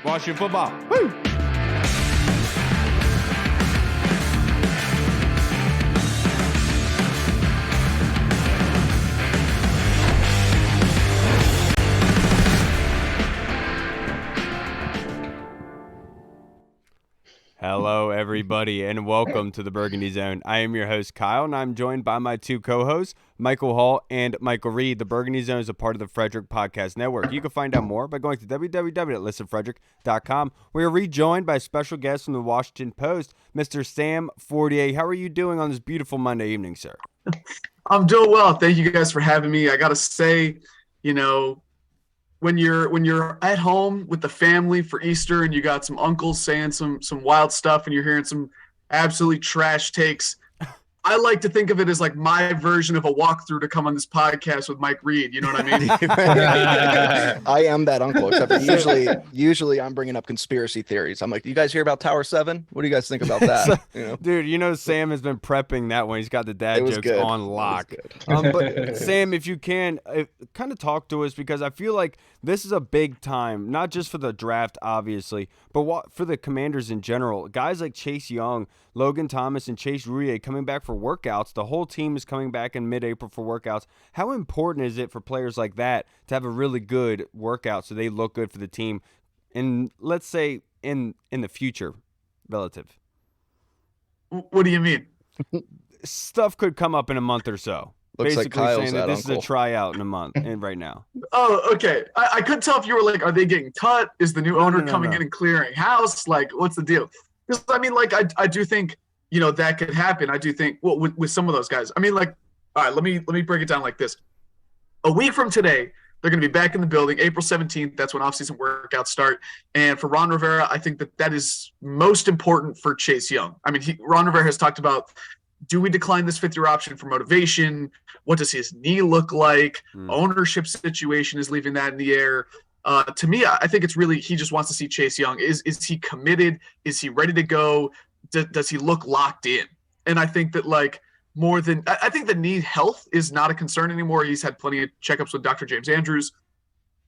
Washington football. Woo! Hello, everybody, and welcome to the Burgundy Zone. I am your host, Kyle, and I'm joined by my two co-hosts, Michael Hall and Michael Reed. The Burgundy Zone is a part of the Frederick Podcast Network. You can find out more by going to www.listenfrederick.com. We are rejoined by a special guest from the Washington Post, Mr. Sam Fortier. How are you doing on this beautiful Monday evening, sir? I'm doing well. Thank you guys for having me. I got to say, when you're at home with the family for Easter and you got some uncles saying some wild stuff and you're hearing some absolutely trash takes, I like to think of it as like my version of a walkthrough to come on this podcast with Mike Reed. You know what I mean? I am that uncle, except for usually I'm bringing up conspiracy theories. I'm like, you guys hear about Tower 7? What do you guys think about that? Dude, Sam has been prepping that one. He's got the dad jokes on lock. But Sam, if you can, kind of talk to us, because I feel like this is a big time, not just for the draft, obviously, but for the Commanders in general. Guys like Chase Young, Logan Thomas, and Chase Roullier coming back for workouts. The whole team is coming back in mid-April for workouts. How important is it for players like that to have a really good workout so they look good for the team? And let's say in the future, relative. What do you mean? Stuff could come up in a month or so. Looks basically like Kyle's saying that this uncle. is a tryout in a month and right now. Oh, okay. I couldn't tell if you were like, are they getting cut? Is the new owner coming in and clearing house? Like, what's the deal? Because I mean, like, I do think, that could happen. I do think, well, with some of those guys. I mean, like, all right, let me break it down like this. A week from today, they're going to be back in the building. April 17th, that's when offseason workouts start. And for Ron Rivera, I think that is most important for Chase Young. I mean, Ron Rivera has talked about, do we decline this fifth-year option for motivation? What does his knee look like? Ownership situation is leaving that in the air. To me, I think it's really, he just wants to see Chase Young. Is he committed? Is he ready to go? Does he look locked in? And I think that, like, I think the knee health is not a concern anymore. He's had plenty of checkups with Dr. James Andrews.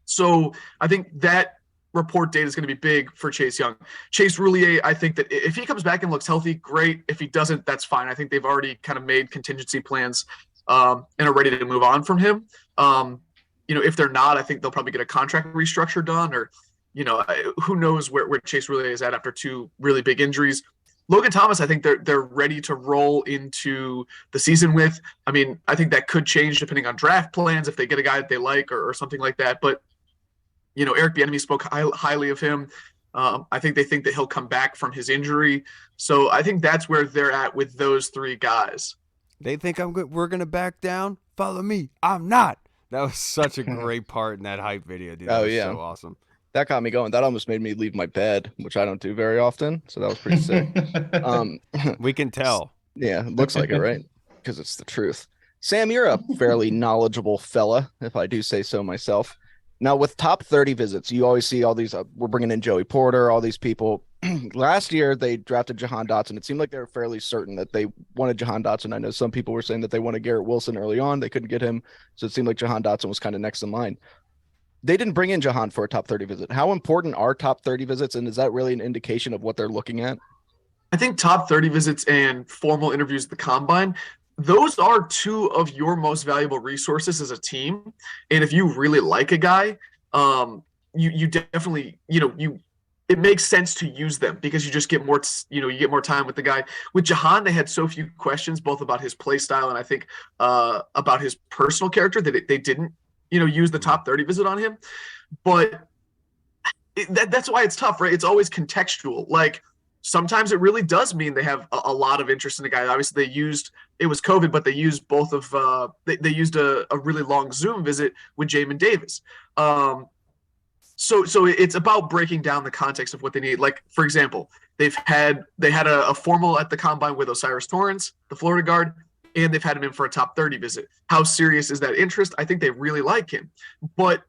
So I think that report date is going to be big for Chase Young. Chase Roullier, I think that if he comes back and looks healthy, great. If he doesn't, that's fine. I think they've already kind of made contingency plans and are ready to move on from him. If they're not, I think they'll probably get a contract restructure done, or, who knows where Chase Roullier is at after two really big injuries. Logan Thomas, I think they're ready to roll into the season with. I mean, I think that could change depending on draft plans if they get a guy that they like or something like that. But, Eric Bieniemy spoke highly of him. I think they think that he'll come back from his injury. So I think that's where they're at with those three guys. They think I'm good. We're going to back down. Follow me. I'm not. That was such a great part in that hype video, dude. That was so awesome. That got me going. That almost made me leave my bed, which I don't do very often. So that was pretty sick. We can tell. Yeah, it looks like it, right? Because it's the truth. Sam, you're a fairly knowledgeable fella, if I do say so myself. Now, with top 30 visits, you always see all these, we're bringing in Joey Porter, all these people. Last year, they drafted Jahan Dotson. It seemed like they were fairly certain that they wanted Jahan Dotson. I know some people were saying that they wanted Garrett Wilson early on. They couldn't get him. So it seemed like Jahan Dotson was kind of next in line. They didn't bring in Jahan for a top 30 visit. How important are top 30 visits, and is that really an indication of what they're looking at? I think top 30 visits and formal interviews at the Combine, those are two of your most valuable resources as a team. And if you really like a guy, you definitely, it makes sense to use them because you just get more, you get more time with the guy. With Jahan, they had so few questions, both about his play style and I think about his personal character, that they didn't, use the top 30 visit on him. But that's why it's tough, right? It's always contextual. Like, sometimes it really does mean they have a lot of interest in the guy. Obviously, it was COVID, but they used both of they used a really long Zoom visit with Jamin Davis. So it's about breaking down the context of what they need. Like, for example, they had a formal at the Combine with Osiris Torrance, the Florida guard, and they've had him in for a top 30 visit. How serious is that interest? I think they really like him. But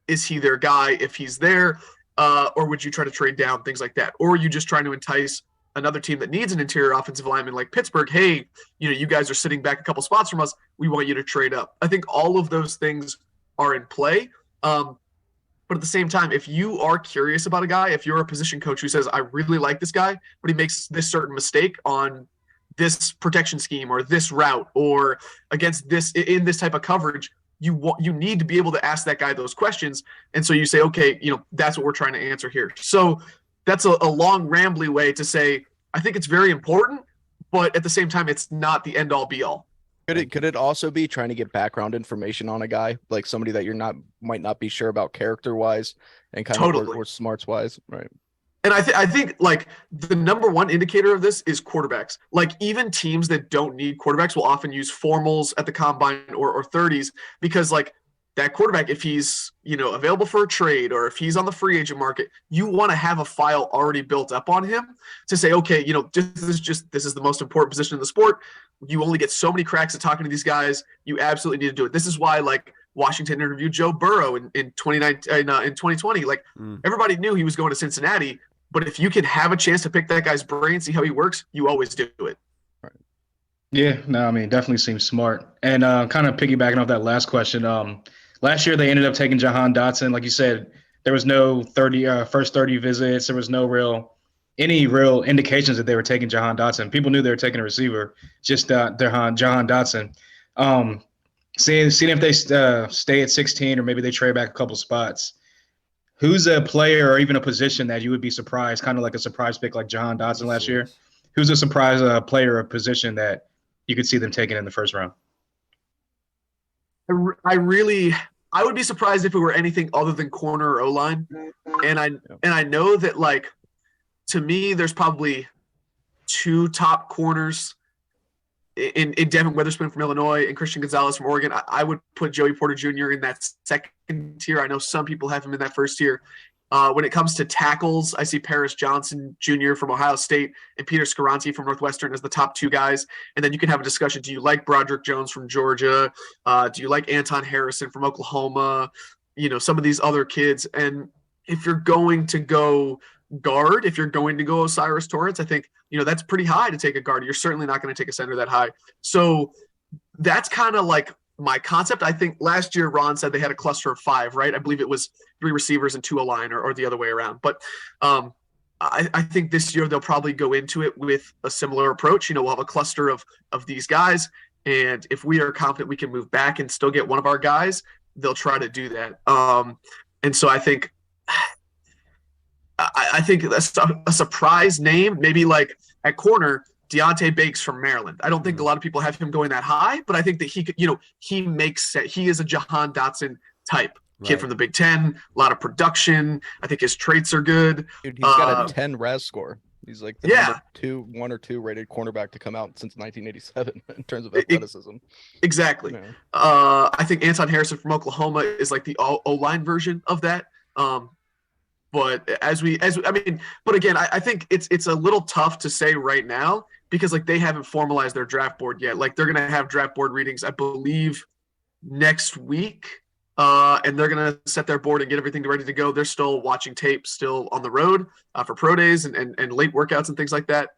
is he their guy if he's there? Or would you try to trade down, things like that? Or are you just trying to entice another team that needs an interior offensive lineman like Pittsburgh? Hey, you guys are sitting back a couple spots from us. We want you to trade up. I think all of those things are in play. But at the same time, if you are curious about a guy, if you're a position coach who says, I really like this guy, but he makes this certain mistake on this protection scheme or this route or against this in this type of coverage, you need to be able to ask that guy those questions. And so you say, okay, that's what we're trying to answer here. So that's a long, rambly way to say, I think it's very important, but at the same time, it's not the end all be all. Could it also be trying to get background information on a guy, like somebody that you're might not be sure about character wise and kind of or smarts wise, right? And I think like the number one indicator of this is quarterbacks. Like even teams that don't need quarterbacks will often use formals at the combine or 30s because like that quarterback, if he's available for a trade or if he's on the free agent market, you want to have a file already built up on him to say, okay, this is the most important position in the sport. You only get so many cracks at talking to these guys. You absolutely need to do it. This is why like Washington interviewed Joe Burrow in 2020. Like everybody knew he was going to Cincinnati, but if you can have a chance to pick that guy's brain, see how he works, you always do it. Right. Yeah, no, I mean, definitely seems smart. And kind of piggybacking off that last question, last year they ended up taking Jahan Dotson. Like you said, there was no first 30 visits. There was no any real indications that they were taking Jahan Dotson. People knew they were taking a receiver, just Jahan Dotson. Seeing if they stay at 16 or maybe they trade back a couple spots. Who's a player or even a position that you would be surprised, kind of like a surprise pick like Jahan Dotson last year? Who's a surprise player or position that you could see them taking in the first round? I would be surprised if it were anything other than corner or O-line. And I know that like to me, there's probably two top corners in Devin Witherspoon from Illinois and Christian Gonzalez from Oregon. I would put Joey Porter Jr. in that second tier. I know some people have him in that first tier. When it comes to tackles, I see Paris Johnson Jr. from Ohio State and Peter Scaranti from Northwestern as the top two guys. And then you can have a discussion. Do you like Broderick Jones from Georgia? Do you like Anton Harrison from Oklahoma? Some of these other kids. And if you're going to go guard, if you're going to go Osiris Torrance, I think, that's pretty high to take a guard. You're certainly not going to take a center that high. So that's kind of like my concept. I think last year Ron said they had a cluster of 5, right? I believe it was 3 receivers and 2 O-line or the other way around. But I think this year they'll probably go into it with a similar approach. We'll have a cluster of these guys. And if we are confident we can move back and still get one of our guys, they'll try to do that. And so I think that's a surprise name, maybe like at corner, Deontay Banks from Maryland. I don't think a lot of people have him going that high, but I think that he could, he makes sense. He is a Jahan Dotson type kid from the Big Ten, a lot of production. I think his traits are good. Dude, he's got a 10 RAS score. He's like the number 1 or 2 rated cornerback to come out since 1987 in terms of athleticism. Exactly. Yeah. I think Anton Harrison from Oklahoma is like the O-line version of that. But but again, I think it's a little tough to say right now because like they haven't formalized their draft board yet. Like they're going to have draft board readings, I believe, next week. And they're going to set their board and get everything ready to go. They're still watching tape, still on the road for pro days and late workouts and things like that.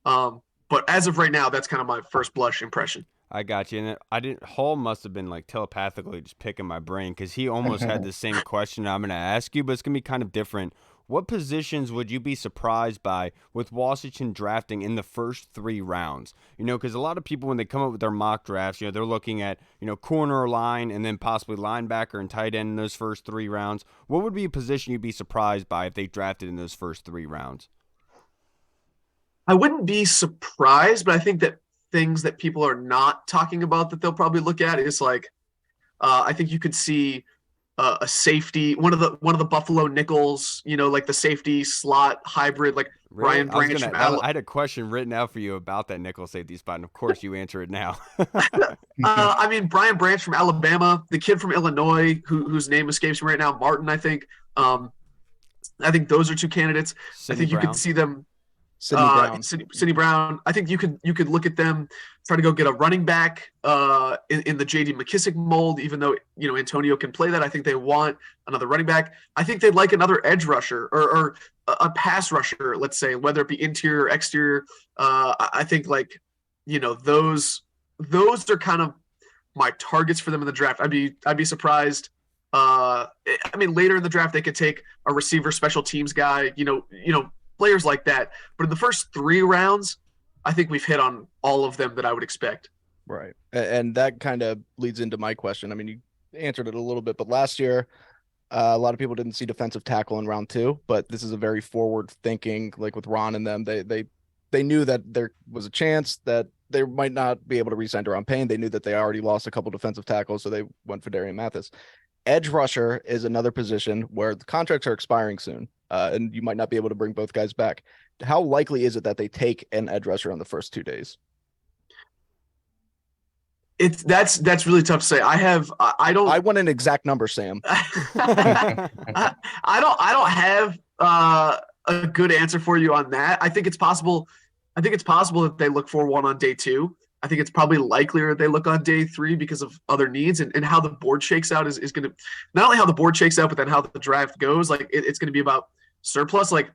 But as of right now, that's kind of my first blush impression. I got you. And Hall must have been like telepathically just picking my brain because he almost had the same question I'm going to ask you, but it's going to be kind of different. What positions would you be surprised by with Washington drafting in the first 3 rounds? Because a lot of people, when they come up with their mock drafts, they're looking at, corner or line and then possibly linebacker and tight end in those first 3 rounds. What would be a position you'd be surprised by if they drafted in those first 3 rounds? I wouldn't be surprised, but I think that things that people are not talking about that they'll probably look at is like, I think you could see a safety, one of the Buffalo nickels, like the safety slot hybrid, like really? Brian Branch. I had a question written out for you about that nickel safety spot, and of course you answer it now. Brian Branch from Alabama, the kid from Illinois, whose name escapes me right now, Martin, I think. I think those are 2 candidates. I think you could see them. Sidney Brown. I think you could look at them, try to go get a running back in the J.D. McKissick mold. Even though Antonio can play that, I think they want another running back. I think they'd like another edge rusher or a pass rusher. Let's say whether it be interior or exterior. I think those are kind of my targets for them in the draft. I'd be surprised I mean, later in the draft, they could take a receiver, special teams guy, players like that. But in the first 3 rounds, I think we've hit on all of them that I would expect. Right. And that kind of leads into my question. I mean, you answered it a little bit, but last year, a lot of people didn't see defensive tackle in round 2, but this is a very forward thinking, like with Ron and them, they knew that there was a chance that they might not be able to re-sign Deron Payne. They knew that they already lost a couple defensive tackles, so they went for Darian Mathis. Edge rusher is another position where the contracts are expiring soon, and you might not be able to bring both guys back. How likely is it that they take an edge rusher on the first 2 days? That's really tough to say. I want an exact number, Sam. I don't have a good answer for you on that. I think it's possible that they look for one on day 2. I think it's probably likelier they look on day 3 because of other needs and how the board shakes out is going to not only how the board shakes out, but then how the draft goes. Like it's going to be about surplus. Like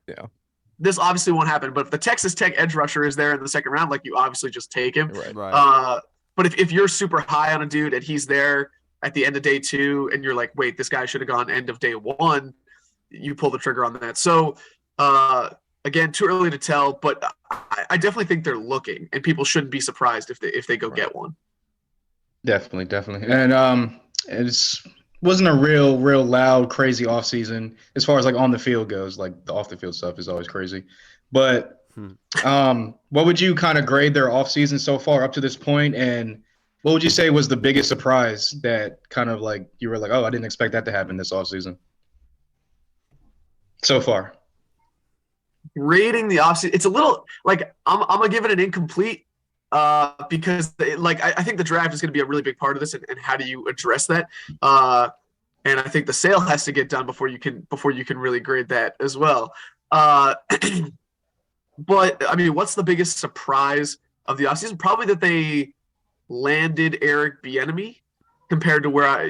this obviously won't happen, but if the Texas Tech edge rusher is there in the second round, like you obviously just take him. Right. But if you're super high on a dude and he's there at the end of day 2 and you're like, wait, this guy should have gone end of day 1, you pull the trigger on that. So again, too early to tell, but I definitely think they're looking, and people shouldn't be surprised if they go get one. Definitely. And it wasn't a real loud, crazy offseason as far as like on the field goes. Like the off the field stuff is always crazy. But what would you kind of grade their offseason so far up to this point? And what would you say was the biggest surprise that kind of like you were like, oh, I didn't expect that to happen this offseason so far? Grading the offseason, it's a little like I'm gonna give it an incomplete because I think the draft is going to be a really big part of this, and how do you address that? And I think the sale has to get done before you can really grade that as well. But I mean, what's the biggest surprise of the offseason? Probably that they landed Eric Bieniemy compared to where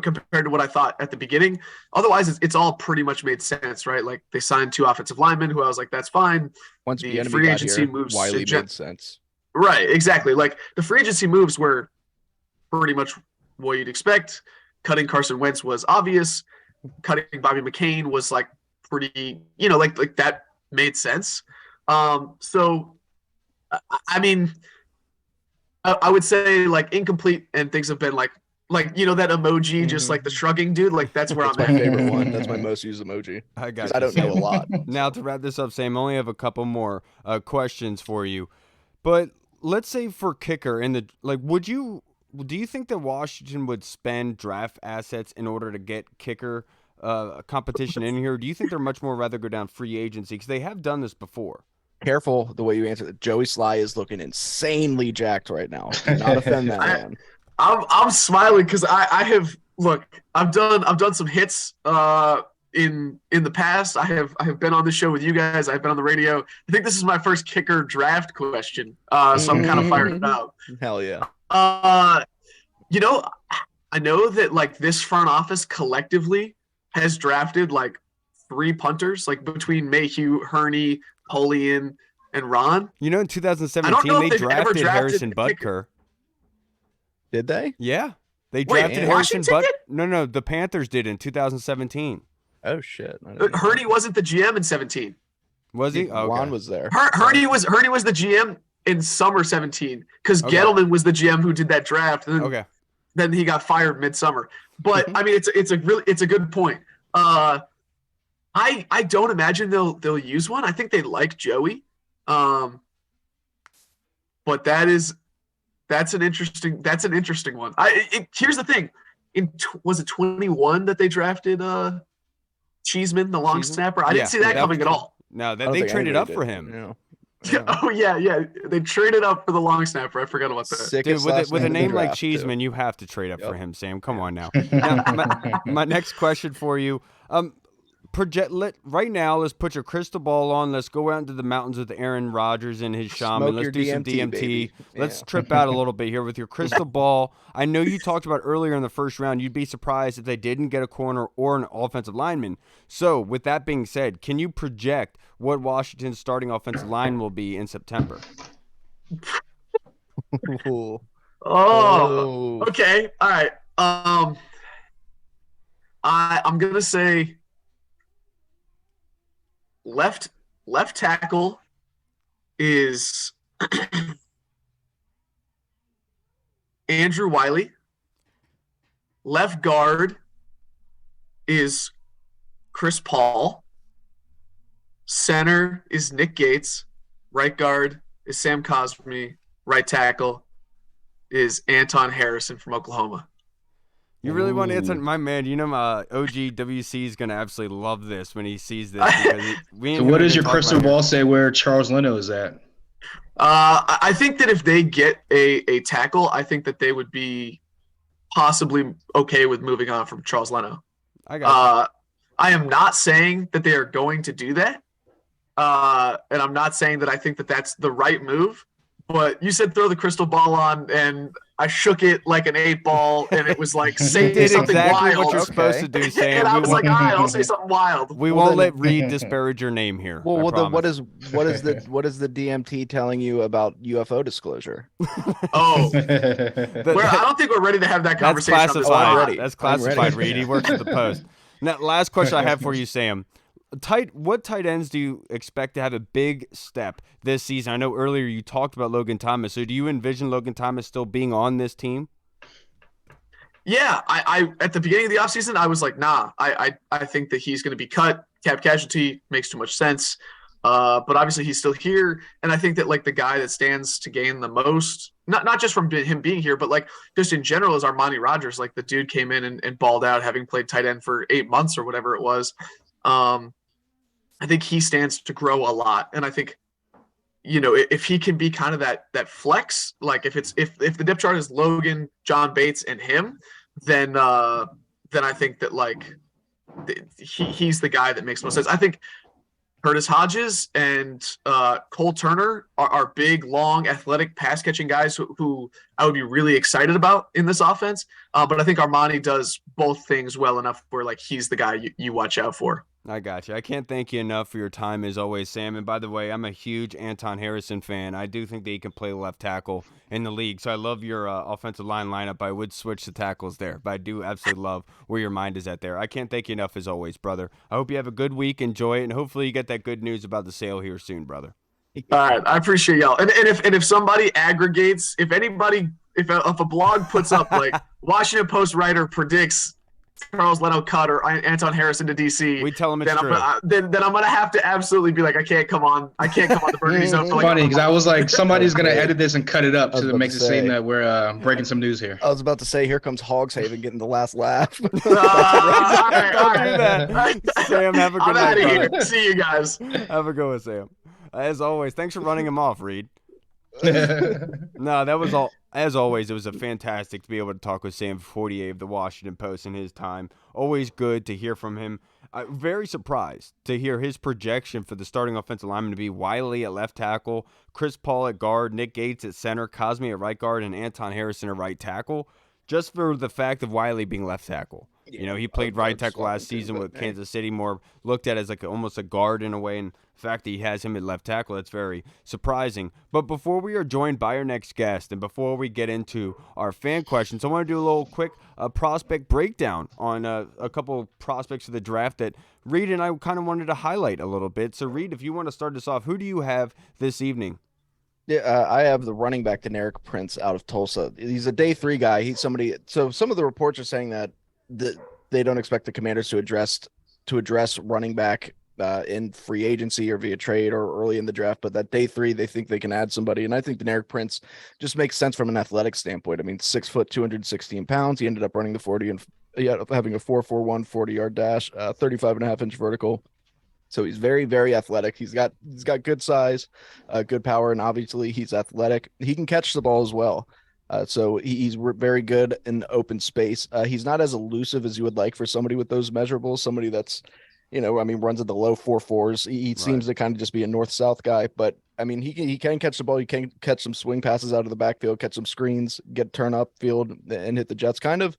compared to what I thought at the beginning. Otherwise, it's all pretty much made sense, right? Like they signed 2 offensive linemen who I was like, that's fine. Once the free agency moves, Wiley made sense. Right, exactly. Like the free agency moves were pretty much what you'd expect. Cutting Carson Wentz was obvious. Cutting Bobby McCain was like pretty, like that made sense. So, I mean, I would say like incomplete, and things have been like that emoji, just like the shrugging dude. Like that's where that's I'm my favorite one. That's my most used emoji. I don't know a lot. Now to wrap this up, Sam, I only have a couple more questions for you. But let's say for kicker do you think that Washington would spend draft assets in order to get kicker competition in here? Or do you think they're much more rather go down free agency? Because they have done this before. Careful the way you answer that. Joey Sly is looking insanely jacked right now. Do not offend that man. I'm smiling because I've done some hits in the past. I have been on the show with you guys. I've been on the radio. I think this is my first kicker draft question. So I'm kind of fired up. Hell yeah. I know that like this front office collectively has drafted like 3 punters, like between Mayhew, Hurney, Polian, and Ron. In 2017 they drafted Harrison Butker. Did they? Yeah. They drafted Harrison Butker. No, the Panthers did in 2017. Oh shit. Hurney wasn't the GM in 17. Was he? Oh, Ron was there. Hurney was the GM in summer 17 because Gettleman was the GM who did that draft. And then he got fired midsummer. But I mean, it's a good point. I don't imagine they'll use one. I think they like Joey. But that's an interesting one. Here's the thing. Was it 21 that they drafted Cheeseman, the long snapper? I didn't see that coming at all. No, they traded up for him. Yeah. Oh yeah. They traded up for the long snapper. I forgot about that. Dude, with a name like Cheeseman, you have to trade up for him, Sam. Come on now. My next question for you. Right now, let's put your crystal ball on. Let's go out into the mountains with Aaron Rodgers and his shaman. Let's do some DMT. Let's trip out a little bit here with your crystal ball. I know you talked about earlier in the first round, you'd be surprised if they didn't get a corner or an offensive lineman. So, with that being said, can you project what Washington's starting offensive line will be in September? Oh, okay. All right. I'm gonna say left tackle is Andrew Wiley. Left guard is Chris Paul. Center is Nick Gates. Right guard is Sam Cosmi. Right tackle is Anton Harrison from Oklahoma. You really want to answer, my man? You know, my OGWC is gonna absolutely love this when he sees this. Because so, what does your crystal ball say where Charles Leno is at? I think that if they get a tackle, I think that they would be possibly okay with moving on from Charles Leno. I am not saying that they are going to do that, and I'm not saying that I think that that's the right move. But you said throw the crystal ball on, and I shook it like an 8-ball, and it was like, say something exactly wild. What you're supposed to do, Sam. And I was like, all right, I'll say something wild. We won't let Reed disparage your name here. Well, then what is the DMT telling you about UFO disclosure? Oh, I don't think we're ready to have that conversation. That's classified. That's classified, Reed. He works at the Post. Now, last question I have for you, Sam. What tight ends do you expect to have a big step this season? I know earlier you talked about Logan Thomas. So do you envision Logan Thomas still being on this team? Yeah, I at the beginning of the offseason, I was like, nah, I think that he's going to be cut. Cap casualty makes too much sense. But obviously he's still here. And I think that like the guy that stands to gain the most, not just from him being here, but like just in general is Armani Rogers. Like the dude came in and balled out having played tight end for 8 months or whatever it was. I think he stands to grow a lot. And I think, you know, if he can be kind of that flex, like if the depth chart is Logan, John Bates, and him, then I think that like he's the guy that makes most sense. I think Curtis Hodges and Cole Turner are big, long, athletic pass-catching guys who I would be really excited about in this offense. But I think Armani does both things well enough where like he's the guy you watch out for. I got you. I can't thank you enough for your time as always, Sam. And by the way, I'm a huge Anton Harrison fan. I do think that he can play left tackle in the league. So I love your offensive line lineup. I would switch the tackles there, but I do absolutely love where your mind is at there. I can't thank you enough as always, brother. I hope you have a good week. Enjoy it, and hopefully you get that good news about the sale here soon, brother. All right, I appreciate y'all. And if somebody aggregates, if a blog puts up like Washington Post writer predicts Charles Leno cut or Anton Harrison to DC, we tell him it's true. Then I'm gonna have to absolutely be like, I can't come on the Burgundy zone. Funny because I was like, somebody's gonna edit this and cut it up to make it seem that we're breaking some news here. I was about to say, here comes Hogshaven getting the last laugh. All right. Do that. Sam, have a good I'm out of night. here. See you guys. Have a good one, Sam. As always, thanks for running him off, Reed. No, that was all. As always, it was fantastic to be able to talk with Sam Fortier of the Washington Post in his time. Always good to hear from him. Very surprised to hear his projection for the starting offensive lineman to be Wiley at left tackle, Chris Paul at guard, Nick Gates at center, Cosmi at right guard, and Anton Harrison at right tackle. Just for the fact of Wiley being left tackle. You know, he played right tackle last season with Kansas City, more looked at as like almost a guard in a way, and the fact that he has him at left tackle, that's very surprising. But before we are joined by our next guest, and before we get into our fan questions, I want to do a little quick prospect breakdown on a couple of prospects of the draft that Reed and I kind of wanted to highlight a little bit. So, Reed, if you want to start us off, who do you have this evening? Yeah, I have the running back Deneric Prince out of Tulsa. He's a day 3 guy. He's somebody. So some of the reports are saying that they don't expect the Commanders to address running back in free agency or via trade or early in the draft. But that day 3, they think they can add somebody, and I think Deneric Prince just makes sense from an athletic standpoint. I mean, 6 foot, 216 pounds. He ended up running the 40 and having a 4.41 40-yard dash, 35.5-inch vertical. So he's very, very athletic. He's got good size, good power, and obviously he's athletic. He can catch the ball as well. So he's very good in open space. He's not as elusive as you would like for somebody with those measurables, somebody that's, runs at the low 4.4s. He seems to kind of just be a north-south guy, but I mean, he can catch the ball. He can catch some swing passes out of the backfield, catch some screens, turn upfield and hit the jets, kind of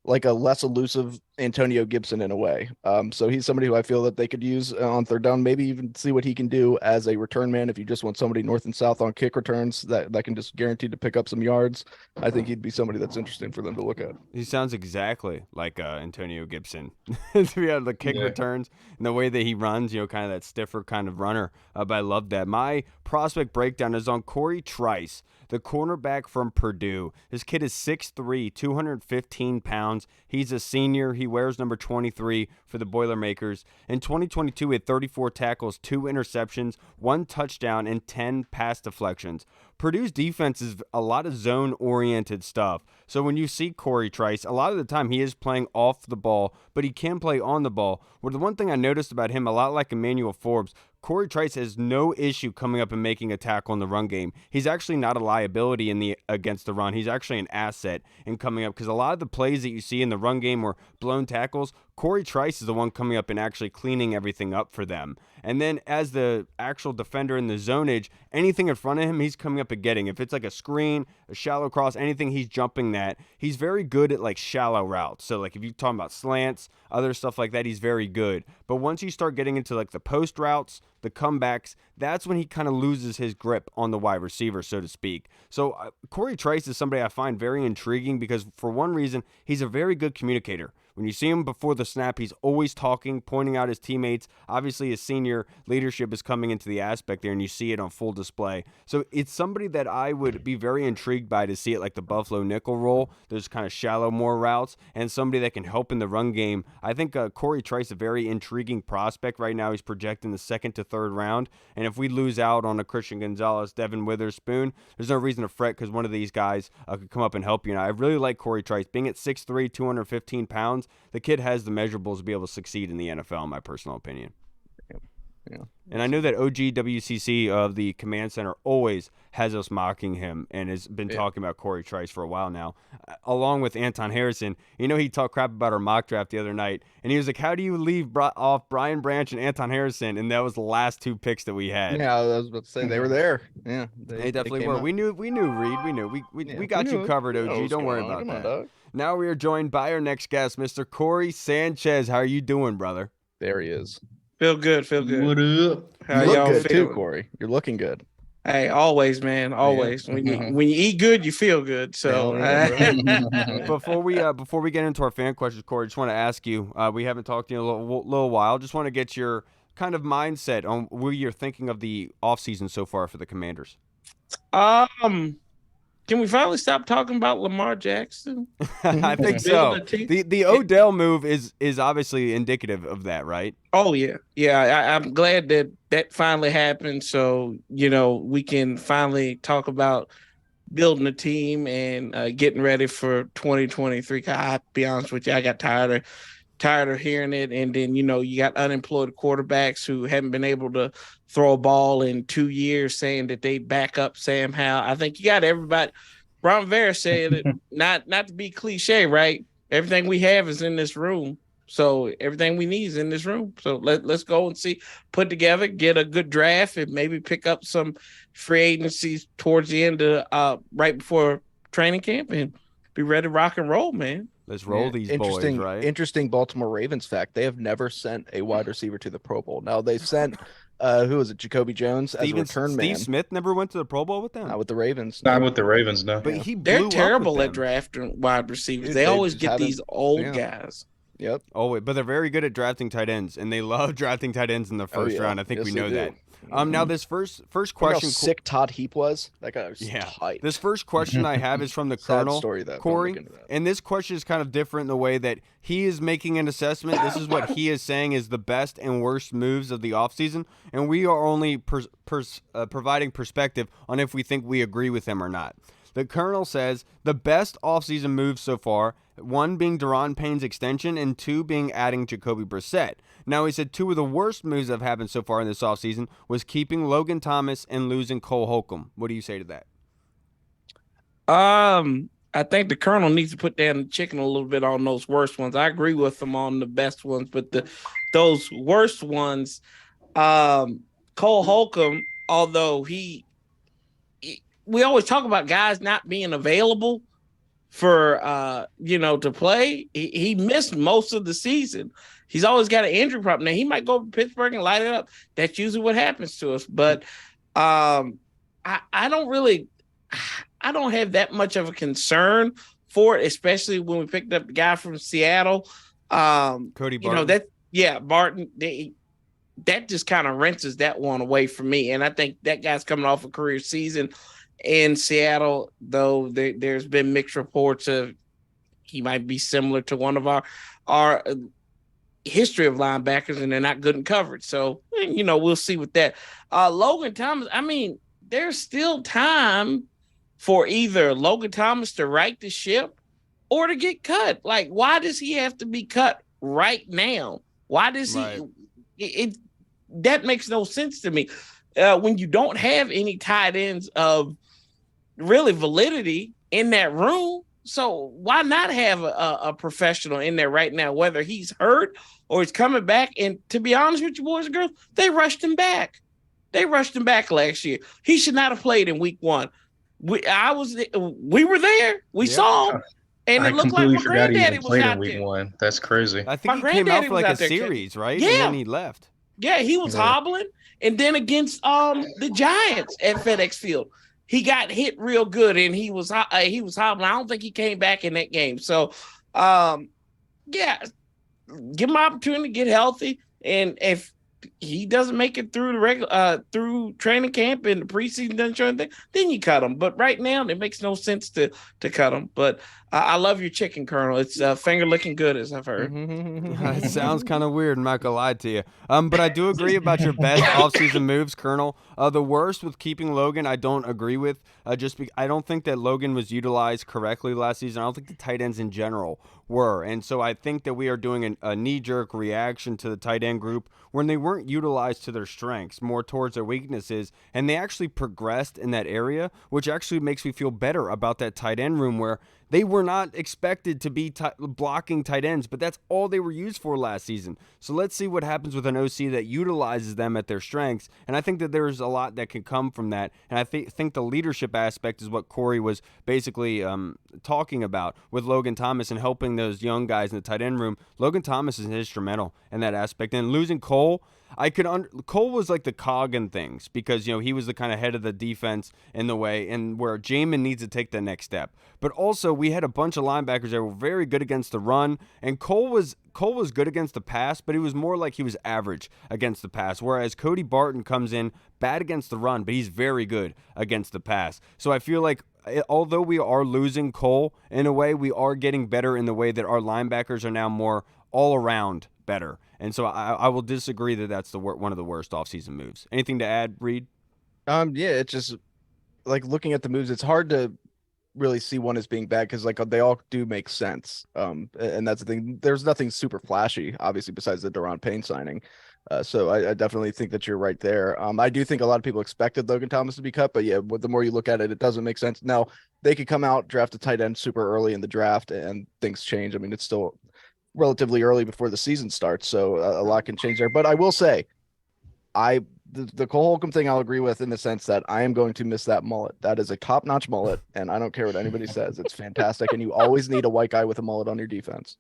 like a less elusive Antonio Gibson in a way. So he's somebody who I feel that they could use on third down, maybe even see what he can do as a return man. If you just want somebody north and south on kick returns that can just guaranteed to pick up some yards, I think he'd be somebody that's interesting for them to look at. He sounds exactly like Antonio Gibson to be able to kick returns and the way that he runs, kind of that stiffer kind of runner. But I love that. My prospect breakdown is on Corey Trice, the cornerback from Purdue. This kid is 6'3", 215 pounds. He's a senior. He wears number 23 for the Boilermakers. In 2022, he had 34 tackles, 2 interceptions, 1 touchdown, and 10 pass deflections. Purdue's defense is a lot of zone-oriented stuff. So when you see Corey Trice, a lot of the time he is playing off the ball, but he can play on the ball. Well, the one thing I noticed about him, a lot like Emmanuel Forbes, Corey Trice has no issue coming up and making a tackle in the run game. He's actually not a liability against the run. He's actually an asset in coming up because a lot of the plays that you see in the run game or blown tackles, Corey Trice is the one coming up and actually cleaning everything up for them. And then as the actual defender in the zonage, anything in front of him, he's coming up and getting. If it's like a screen, a shallow cross, anything, he's jumping that. He's very good at like shallow routes. So like if you're talking about slants, other stuff like that, he's very good. But once you start getting into like the post routes, the comebacks, that's when he kind of loses his grip on the wide receiver, so to speak. So Corey Trice is somebody I find very intriguing because for one reason, he's a very good communicator. When you see him before the snap, he's always talking, pointing out his teammates. Obviously, his senior leadership is coming into the aspect there, and you see it on full display. So it's somebody that I would be very intrigued by to see it like the Buffalo nickel role. There's kind of shallow more routes, and somebody that can help in the run game. I think Corey Trice is a very intriguing prospect right now. He's projecting the 2nd to 3rd round, and if we lose out on a Christian Gonzalez, Devin Witherspoon, there's no reason to fret because one of these guys could come up and help you. And I really like Corey Trice. Being at 6'3", 215 pounds, the kid has the measurables to be able to succeed in the NFL, in my personal opinion. Yeah. And I know that OGWCC of the Command Center always has us mocking him and has been talking about Corey Trice for a while now, along with Anton Harrison. He talked crap about our mock draft the other night, and he was like, how do you leave off Brian Branch and Anton Harrison? And that was the last 2 picks that we had. Yeah, I was about to say they were there. Yeah, they definitely were. Up. We knew, Reed. We knew. We got you covered, OG. Don't worry about that. Dog. Now we are joined by our next guest, Mr. Corey Sanchez. How are you doing, brother? There he is. Feel good. What up? How you y'all look good feel? too, Corey. You're looking good. Hey, always, man. Always. Yeah. When you eat good, you feel good. So before we get into our fan questions, Corey, just want to ask you. We haven't talked to you in a little while. Just want to get your kind of mindset on where you're thinking of the offseason so far for the Commanders. Can we finally stop talking about Lamar Jackson? I think so. The Odell move is obviously indicative of that, right? Oh, yeah. Yeah, I'm glad that finally happened. So, we can finally talk about building a team and getting ready for 2023. I'll be honest with you, I got tired of hearing it. And then, you got unemployed quarterbacks who haven't been able to throw a ball in 2 years saying that they back up Sam Howell. I think you got everybody. Ron Vera said it, not to be cliche, right? Everything we have is in this room. So everything we need is in this room. So let's go and put together, get a good draft, and maybe pick up some free agencies towards the end of right before training camp and be ready to rock and roll, man. Let's roll these boys, right? Interesting Baltimore Ravens fact. They have never sent a wide receiver to the Pro Bowl. Now, they sent, who was it, Jacoby Jones as a return man. Steve Smith never went to the Pro Bowl with them? Not with the Ravens. Not with the Ravens, no. But they're terrible at drafting wide receivers. They always get these old guys. Yep. Oh, but they're very good at drafting tight ends, and they love drafting tight ends in the first round. I think we know that. Now this first question. How sick Todd Heap was. That guy was tight. This first question I have is from the Colonel, story, though. Corey, and this question is kind of different in the way that he is making an assessment. This is what he is saying is the best and worst moves of the offseason, and we are only providing perspective on if we think we agree with him or not. The Colonel says the best offseason moves so far, 1 being Daron Payne's extension and 2 being adding Jacoby Brissett. Now, he said 2 of the worst moves that have happened so far in this offseason was keeping Logan Thomas and losing Cole Holcomb. What do you say to that? I think the Colonel needs to put down the chicken a little bit on those worst ones. I agree with him on the best ones, but those worst ones, Cole Holcomb, although we always talk about guys not being available. for to play. He missed most of the season. He's always got an injury problem. Now he might go to Pittsburgh and light it up. That's usually what happens to us. But I don't have that much of a concern for it, especially when we picked up the guy from Seattle. Cody Barton. Barton. That just kind of rinses that one away from me. And I think that guy's coming off a career season in Seattle, though there's been mixed reports of he might be similar to one of our history of linebackers, and they're not good in coverage. So, we'll see with that. Logan Thomas, I mean, there's still time for either Logan Thomas to right the ship or to get cut. Like, why does he have to be cut right now? Why does he? That makes no sense to me. When you don't have any tight ends of really validity in that room, so why not have a professional in there right now, whether he's hurt or he's coming back? And to be honest with you, boys and girls, they rushed him back. They rushed him back last year. He should not have played in week 1. We were there. We saw him. And it looked like my granddaddy was out week there. 1. That's crazy. I think he came out for like a series, right? Yeah. And then he left. Yeah, he was hobbling. And then against the Giants at FedEx Field, he got hit real good and he was hobbling. I don't think he came back in that game. So, give him an opportunity to get healthy. And if he doesn't make it through the regular through training camp and the preseason doesn't show anything, then you cut him. But right now, it makes no sense to cut him. But I love your chicken, Colonel. It's finger looking good, as I've heard. It sounds kind of weird. I'm not gonna lie to you. But I do agree about your best offseason moves, Colonel. The worst with keeping Logan, I don't agree with. I don't think that Logan was utilized correctly last season. I don't think the tight ends in general were, and so I think that we are doing a knee-jerk reaction to the tight end group when they weren't utilized to their strengths, more towards their weaknesses, and they actually progressed in that area, which actually makes me feel better about that tight end room where they were not expected to be blocking tight ends, but that's all they were used for last season. So let's see what happens with an OC that utilizes them at their strengths, and I think that there's a lot that can come from that, and I think the leadership aspect is what Corey was basically talking about with Logan Thomas and helping those young guys in the tight end room. Logan Thomas is instrumental in that aspect, and losing Cole, Cole was like the cog in things because he was the kind of head of the defense in the way, and where Jamin needs to take the next step. But also we had a bunch of linebackers that were very good against the run, and Cole was good against the pass, but he was more like he was average against the pass. Whereas Cody Barton comes in bad against the run, but he's very good against the pass. So I feel like although we are losing Cole in a way, we are getting better in the way that our linebackers are now more all around better. And so I will disagree that that's one of the worst offseason moves. Anything to add, Reed? Yeah, it's just like looking at the moves, it's hard to really see one as being bad because like they all do make sense. And that's the thing. There's nothing super flashy, obviously, besides the Daron Payne signing. So I definitely think that you're right there. I do think a lot of people expected Logan Thomas to be cut, but yeah, the more you look at it, it doesn't make sense. Now, they could come out, draft a tight end super early in the draft, and things change. I mean, it's still relatively early before the season starts, so a lot can change there. But I will say, the Cole Holcomb thing I'll agree with in the sense that I am going to miss that mullet. That is a top-notch mullet, and I don't care what anybody says. It's fantastic, and you always need a white guy with a mullet on your defense.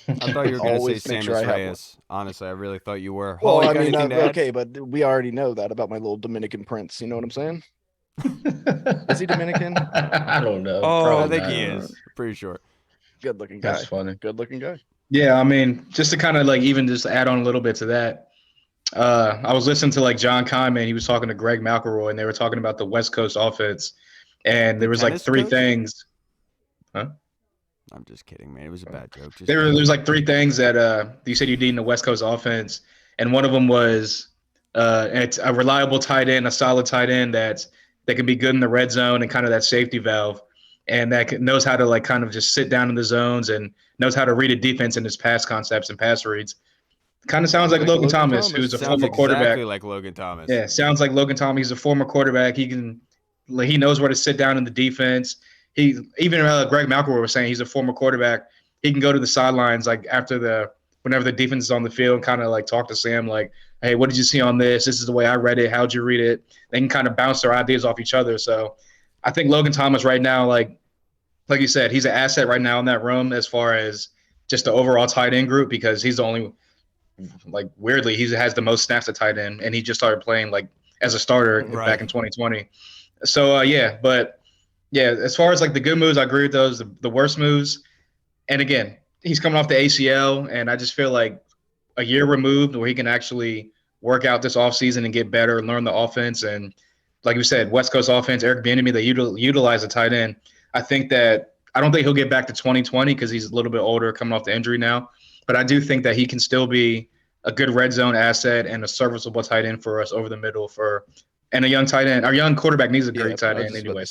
I thought you were going to say Sammy Reyes. Honestly, I really thought you were. Well, I mean, okay, but we already know that about my little Dominican prince. You know what I'm saying? Is he Dominican? I don't know. Oh, I think he is. Pretty sure. Good-looking guy. That's funny. Good-looking guy. Yeah, I mean, just to kind of like even just add on a little bit to that, I was listening to like John Conman. He was talking to Greg McElroy, and they were talking about the West Coast offense, and there was like three things. Huh? I'm just kidding, man. It was a bad joke. There's like three things that you said you need in the West Coast offense, and one of them was it's a reliable tight end, a solid tight end that can be good in the red zone and kind of that safety valve, and that knows how to like kind of just sit down in the zones and knows how to read a defense in his pass concepts and pass reads. Kind of sounds like Logan Thomas, who's a former quarterback. Exactly like Logan Thomas. Yeah, sounds like Logan Thomas. He's a former quarterback. He knows where to sit down in the defense. Greg McElroy was saying he's a former quarterback. He can go to the sidelines like whenever the defense is on the field, and kind of like talk to Sam like, hey, what did you see on this? This is the way I read it. How'd you read it? They can kind of bounce their ideas off each other. So I think Logan Thomas right now, like like you said, he's an asset right now in that room as far as just the overall tight end group, because he's the only, like, weirdly, he has the most snaps at tight end, and he just started playing like as a starter back in 2020. So but as far as like the good moves, I agree with those. The worst moves, and again, he's coming off the ACL, and I just feel like a year removed where he can actually work out this offseason and get better and learn the offense. And like you said, West Coast offense, Eric Bieniemy, they utilize a tight end. I don't think he'll get back to 2020 because he's a little bit older coming off the injury now. But I do think that he can still be a good red zone asset and a serviceable tight end for us over the middle and a young tight end. Our young quarterback needs a great tight end anyway.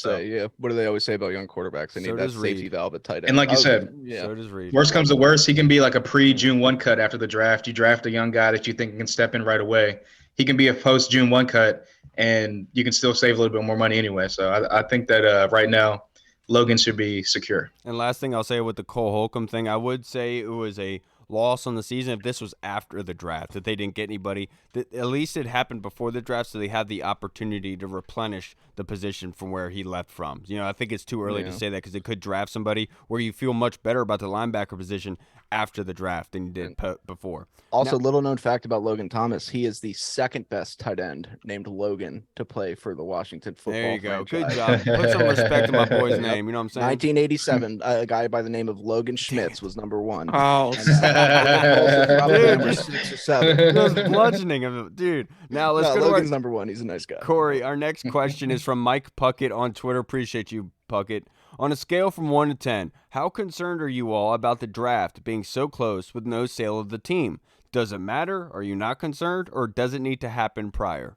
What do they always say about young quarterbacks? They need that safety valve at tight end. And like you said, so does Reed. Worst comes to worst, he can be like a pre-June 1 cut after the draft. You draft a young guy that you think can step in right away. He can be a post-June 1 cut, and you can still save a little bit more money anyway. So I think that right now, Logan should be secure. And last thing I'll say with the Cole Holcomb thing, I would say it was a loss on the season if this was after the draft, that they didn't get anybody. That at least it happened before the draft, so they had the opportunity to replenish the position from where he left from. I think it's too early to say that because they could draft somebody where you feel much better about the linebacker position after the draft than you did before. Also, little known fact about Logan Thomas, he is the second best tight end named Logan to play for the Washington football There you go. franchise. Good job. Put some respect on my boy's name. You know what I'm saying? 1987, a guy by the name of Logan Schmitz was number one. Oh, Probably number 6 or 7. It was bludgeoning of him. Dude. Now let's go to Logan's number one. He's a nice guy. Corey, our next question is from Mike Puckett on Twitter. Appreciate you, Puckett. On a scale from 1 to 10, how concerned are you all about the draft being so close with no sale of the team? Does it matter? Are you not concerned, or does it need to happen prior?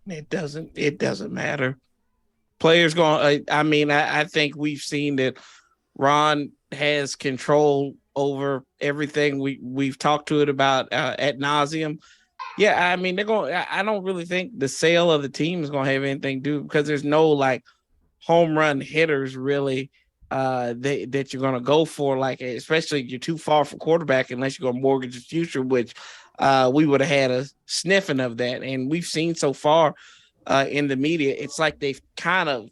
It doesn't matter. Players going. I think we've seen that Ron has control over everything. We've talked to it about ad nauseum. Yeah, they're going. I don't really think the sale of the team is going to have anything to do, because there's no like home run hitters really that you're going to go for, like, especially if you're too far from quarterback, unless you're going to mortgage the future, which we would have had a sniffing of that. And we've seen so far in the media, it's like they've kind of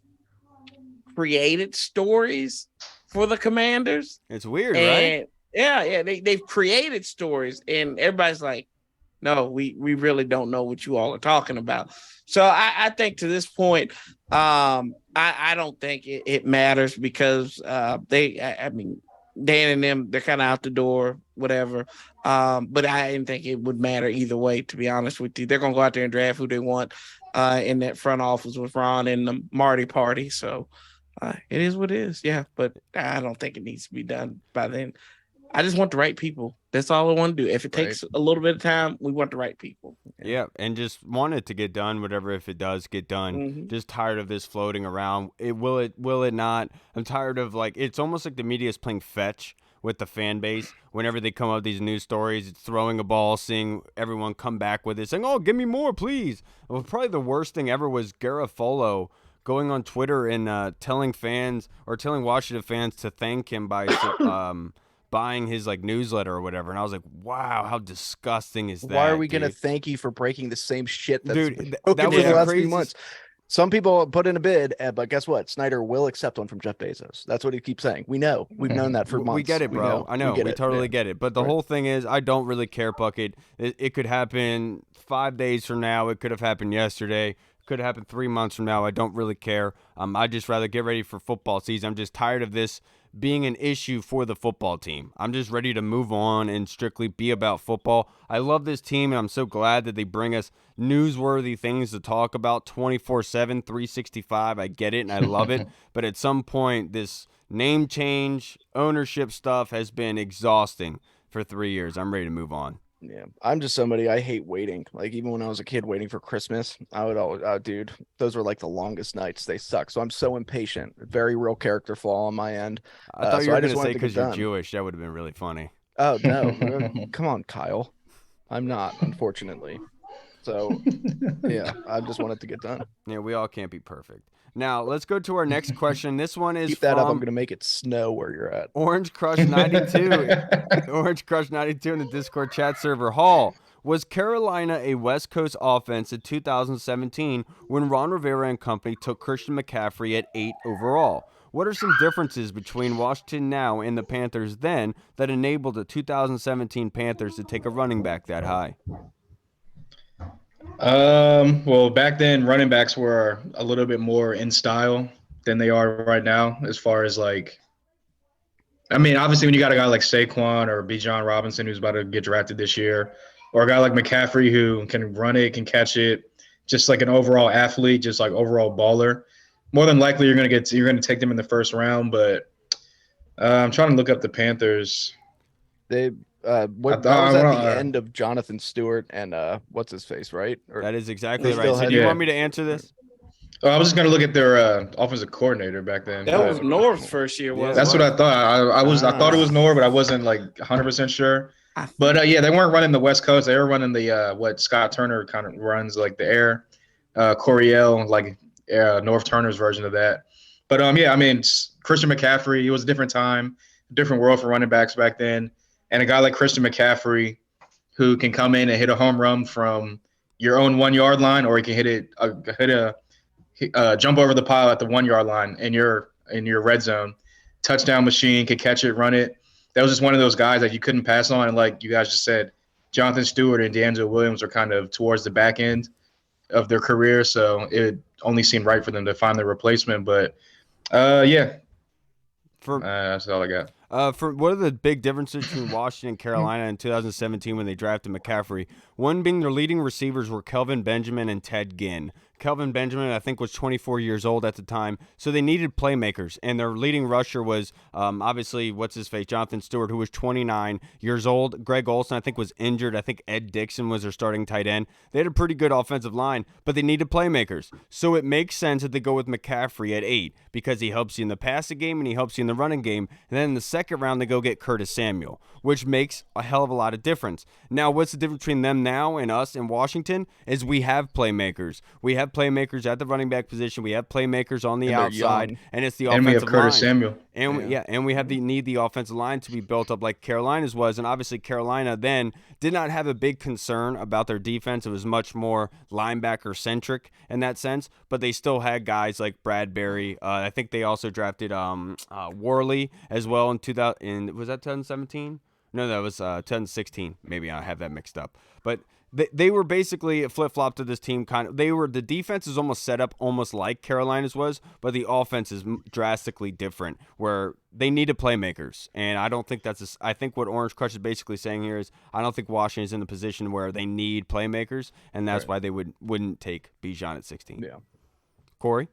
created stories for the Commanders. It's weird, right? Yeah, they've created stories, and everybody's like, no, we really don't know what you all are talking about. So I think to this point, I don't think it matters, because Dan and them, they're kind of out the door, whatever. But I didn't think it would matter either way, to be honest with you. They're going to go out there and draft who they want in that front office with Ron and the Marty party. So it is what it is. Yeah, but I don't think it needs to be done by then. I just want the right people. That's all I want to do. If it takes a little bit of time, we want the right people. Yeah, and just want it to get done, whatever, if it does get done. Mm-hmm. Just tired of this floating around. Will it not? I'm tired of, like, it's almost like the media is playing fetch with the fan base. Whenever they come up with these news stories, it's throwing a ball, seeing everyone come back with it, saying, oh, give me more, please. Well, probably the worst thing ever was Garofalo going on Twitter and telling Washington fans to thank him by buying his like newsletter or whatever, and I was like, wow, how disgusting is that? Why are we gonna thank you for breaking the same shit that's that was the last few months? Some people put in a bid, but guess what? Snyder will accept one from Jeff Bezos. That's what he keeps saying. We know. We've known that for months. We get it, bro. I know. We totally get it. But the whole thing is, I don't really care, Puckett. It could happen 5 days from now. It could have happened yesterday. Could happen 3 months from now. I don't really care. I'd just rather get ready for football season. I'm just tired of this being an issue for the football team. I'm just ready to move on and strictly be about football. I love this team, and I'm so glad that they bring us newsworthy things to talk about 24/7, 365. I get it, and I love it. But at some point, this name change, ownership stuff has been exhausting for 3 years. I'm ready to move on. Yeah, I'm just somebody, I hate waiting. Like, even when I was a kid waiting for Christmas, I would always, dude, those were like the longest nights. They suck. So I'm so impatient. Very real character flaw on my end. I thought you were going to say because you're Jewish. That would have been really funny. Oh, no. Come on, Kyle. I'm not, unfortunately. So, yeah, I just want it to get done. Yeah, we all can't be perfect. Now, let's go to our next question. This one is Keep that up. I'm going to make it snow where you're at. Orange Crush 92. Orange Crush 92 in the Discord chat server. Hall, was Carolina a West Coast offense in 2017 when Ron Rivera and company took Christian McCaffrey at 8 overall? What are some differences between Washington now and the Panthers then that enabled the 2017 Panthers to take a running back that high? Well, back then running backs were a little bit more in style than they are right now, as far as like, I mean, obviously when you got a guy like Saquon or Bijan Robinson who's about to get drafted this year, or a guy like McCaffrey who can run it, can catch it, just like an overall athlete, just like overall baller, more than likely you're gonna take them in the first round. But I'm trying to look up the Panthers. That was at the end of Jonathan Stewart and what's his face, right? That is exactly right. So do you want me to answer this? Oh, I was just gonna look at their offensive coordinator back then. That was Norv's first year. That's what I thought. I thought it was Norv, but I wasn't like 100% sure. But yeah, they weren't running the West Coast. They were running the what Scott Turner kind of runs, like the air, Coryell, like Norv Turner's version of that. But yeah, I mean, Christian McCaffrey. It was a different time, different world for running backs back then. And a guy like Christian McCaffrey, who can come in and hit a home run from your own 1 yard line, or he can hit a jump over the pile at the 1 yard line in your red zone, touchdown machine, can catch it, run it. That was just one of those guys that you couldn't pass on. And like you guys just said, Jonathan Stewart and DeAngelo Williams are kind of towards the back end of their career, so it only seemed right for them to find their replacement. But yeah, that's all I got. For what are the big differences between Washington and Carolina in 2017 when they drafted McCaffrey? One being their leading receivers were Kelvin Benjamin and Ted Ginn. Kelvin Benjamin, I think, was 24 years old at the time, so they needed playmakers. And their leading rusher was, obviously, Jonathan Stewart, who was 29 years old. Greg Olsen, I think, was injured. I think Ed Dixon was their starting tight end. They had a pretty good offensive line, but they needed playmakers. So it makes sense that they go with McCaffrey at 8 because he helps you in the passing game and he helps you in the running game. And then in the second round, they go get Curtis Samuel, which makes a hell of a lot of difference. Now, what's the difference between them now and us in Washington is we have playmakers. We have playmakers at the running back position. We have playmakers on the outside, and it's the offensive line. And we have Curtis Samuel. And we have need the offensive line to be built up like Carolina's was. And obviously Carolina then did not have a big concern about their defense. It was much more linebacker-centric in that sense, but they still had guys like Bradbury. I think they also drafted Worley as well in 2000. Was that 2017? No, that was 2016. Maybe I have that mixed up. But they were basically a flip-flop to this team. The defense is almost set up almost like Carolina's was, but the offense is drastically different where they needed playmakers. And I don't think I think what Orange Crush is basically saying here is I don't think Washington is in the position where they need playmakers, and that's why they wouldn't take Bijan at 16. Yeah. Corey?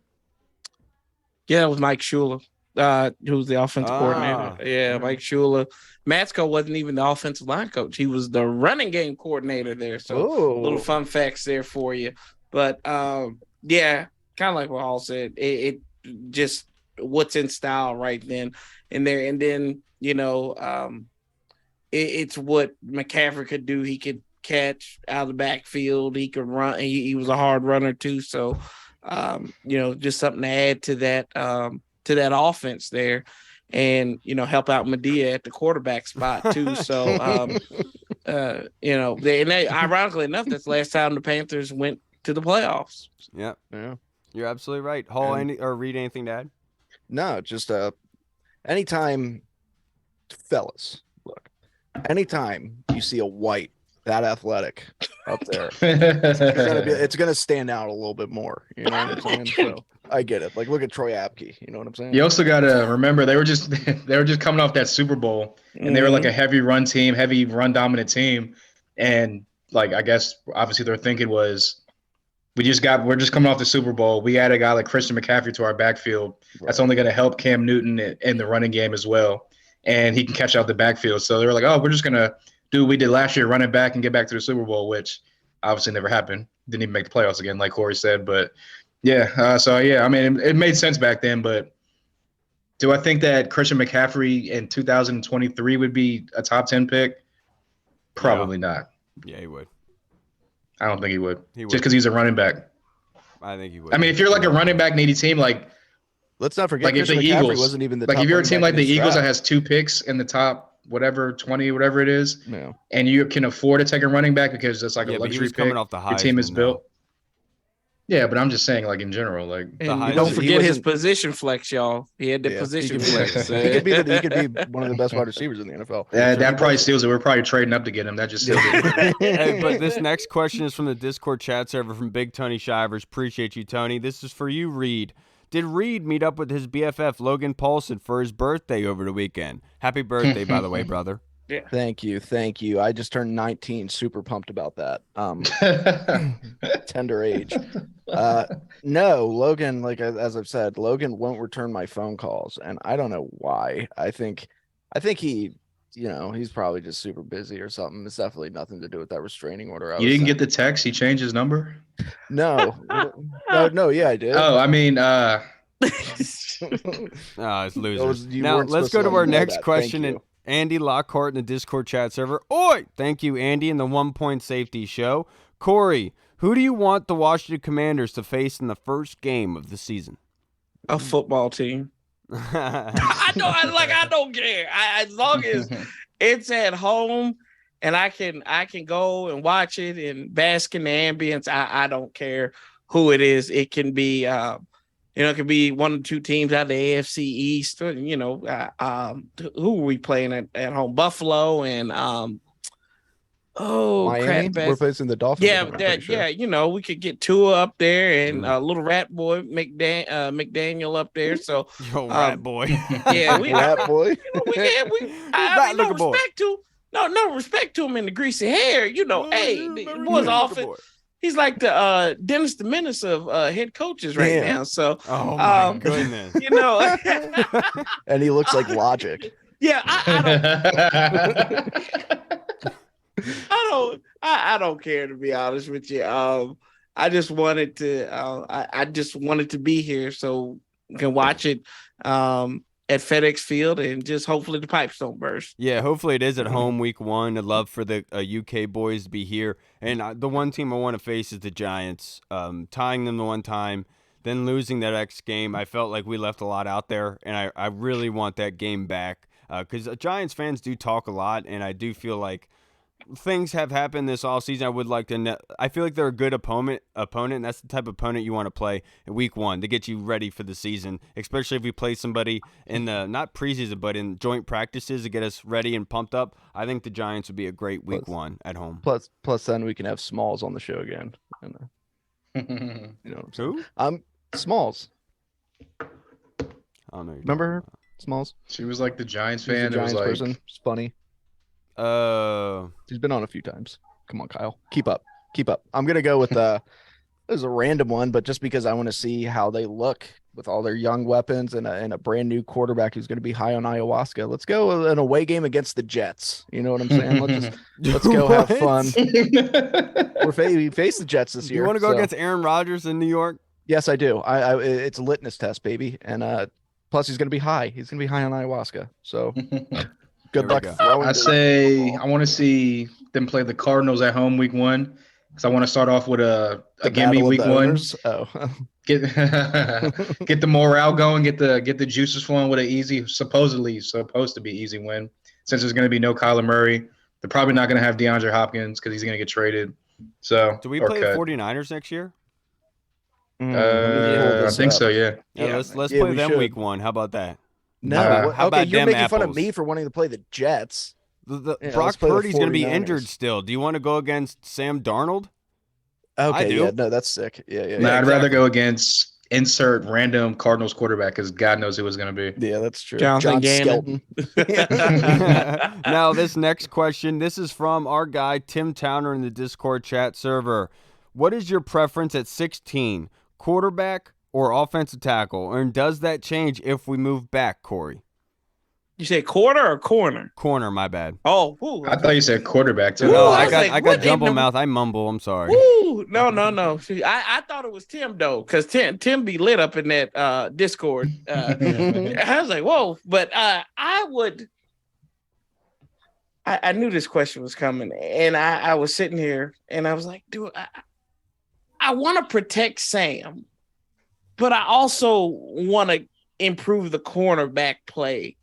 Yeah, it was Mike Shula. Who's the offensive coordinator? Yeah, Mike Shula. Matsko wasn't even the offensive line coach. He was the running game coordinator there. So little fun facts there for you. But yeah, kind of like what Hall said. It just what's in style right then and there. And then, it's what McCaffrey could do. He could catch out of the backfield. He could run. He was a hard runner too. So, just something to add to that offense there, and help out Medea at the quarterback spot too. So they ironically enough, that's the last time the Panthers went to the playoffs. Yeah, you're absolutely right. Hall, read anything to add? No, just anytime, fellas, look, anytime you see a white that athletic up there, it's gonna stand out a little bit more. You know what I'm saying? So I get it. Like, look at Troy Apke. You know what I'm saying? You also gotta remember they were just coming off that Super Bowl, and they were like a heavy run team, heavy run dominant team, and like I guess obviously their thinking was we're just coming off the Super Bowl. We add a guy like Christian McCaffrey to our backfield. Right. That's only going to help Cam Newton in the running game as well, and he can catch out the backfield. So they were like, oh, we're just gonna do what we did last year, run it back and get back to the Super Bowl, which obviously never happened. Didn't even make the playoffs again, like Corey said. But yeah, I mean, it made sense back then. But do I think that Christian McCaffrey in 2023 would be a top 10 pick? Probably not. Yeah, he would. I don't think he would. Just because he's a running back. I think he would. I mean, if you're like a running back needy team, like let's not forget, like if the Eagles wasn't even the like if you're a team like the Eagles that has 2 picks in the top whatever 20 whatever it is, and you can afford to take a running back because it's like a luxury pick. Your team is built. Yeah, but I'm just saying, like, in general, like, and don't forget his position flex, y'all. He had the position flex. He could be one of the best wide receivers in the NFL. Yeah, that probably steals it. We're probably trading up to get him. That just steals it. Hey, but this next question is from the Discord chat server from Big Tony Shivers. Appreciate you, Tony. This is for you, Reed. Did Reed meet up with his BFF Logan Paulson for his birthday over the weekend? Happy birthday, by the way, brother. Yeah. Thank you. I just turned 19. Super pumped about that. Tender age. No, Logan, like as I've said, Logan won't return my phone calls, and I don't know why. I think he, he's probably just super busy or something. It's definitely nothing to do with that restraining order. You didn't get the text? He changed his number? No. No, yeah, I did. Oh, I mean, it's losers. Now let's go to our next question. And Andy Lockhart in the Discord chat server. Oi! Thank you, Andy, in the 1 Point Safety Show. Corey, who do you want the Washington Commanders to face in the first game of the season? A football team. I don't care. As long as it's at home and I can go and watch it and bask in the ambience, I don't care who it is. It can be it could be one or two teams out of the AFC East. Who are we playing at home? Buffalo and Miami. Crap, we're facing the Dolphins. Yeah, we could get Tua up there and little rat boy McDaniel up there. So rat boy. Yeah, rat boy. No respect to him in the greasy hair. The boy's offense. He's like the Dennis the Menace of head coaches now. So, oh my goodness, and he looks like Logic. Yeah, I don't care, to be honest with you. I just wanted to be here so we can watch it at FedEx Field, and just hopefully the pipes don't burst. Yeah, hopefully it is at home week 1. I'd love for the UK boys to be here. And the one team I want to face is the Giants. Tying them the one time, then losing that X game, I felt like we left a lot out there, and I really want that game back. Because Giants fans do talk a lot, and I do feel like things have happened this offseason. I would like to I feel like they're a good opponent, and that's the type of opponent you want to play in week 1 to get you ready for the season, especially if we play somebody in the not preseason but in joint practices to get us ready and pumped up. I think the Giants would be a great week 1 at home. Plus then we can have Smalls on the show again. Who? Smalls. I don't know. Remember her? Smalls? She was like the Giants fan. It was like person. It's funny. She's been on a few times. Come on, Kyle. Keep up. I'm gonna go with this is a random one, but just because I want to see how they look with all their young weapons and a brand new quarterback who's going to be high on ayahuasca. Let's go with an away game against the Jets. You know what I'm saying? Let's go have fun. We face the Jets this year. You want to go against Aaron Rodgers in New York? Yes, I do. It's a litmus test, baby, and plus he's going to be high. He's going to be high on ayahuasca. So. Good luck. I want to see them play the Cardinals at home week 1, because I want to start off with a gimme week 1. Oh, get the morale going, get the juices flowing with an easy, supposed to be easy win. Since there's going to be no Kyler Murray, they're probably not going to have DeAndre Hopkins because he's going to get traded. So do we play the 49ers next year? I think so. Yeah. Let's play them week 1. How about that? No, how about you're making fun apples? of me for wanting to play the Jets. Brock Purdy's going to be injured still. Do you want to go against Sam Darnold? Okay, I do. Yeah, no, that's sick. Yeah. No, I'd rather go against insert random Cardinals quarterback because God knows who it was going to be. Yeah, that's true. John Skelton. Now, this next question, this is from our guy Tim Towner in the Discord chat server. What is your preference at 16, quarterback or offensive tackle? And does that change if we move back, Corey? You say quarter or corner? Corner, my bad. Oh, I thought you said quarterback too. No, I got jumble mouth. I mumble. I'm sorry. Ooh, no. See, I thought it was Tim though, because Tim be lit up in that Discord. I was like, whoa, but I knew this question was coming, and I was sitting here and I was like, dude, I want to protect Sam, but I also want to improve the cornerback play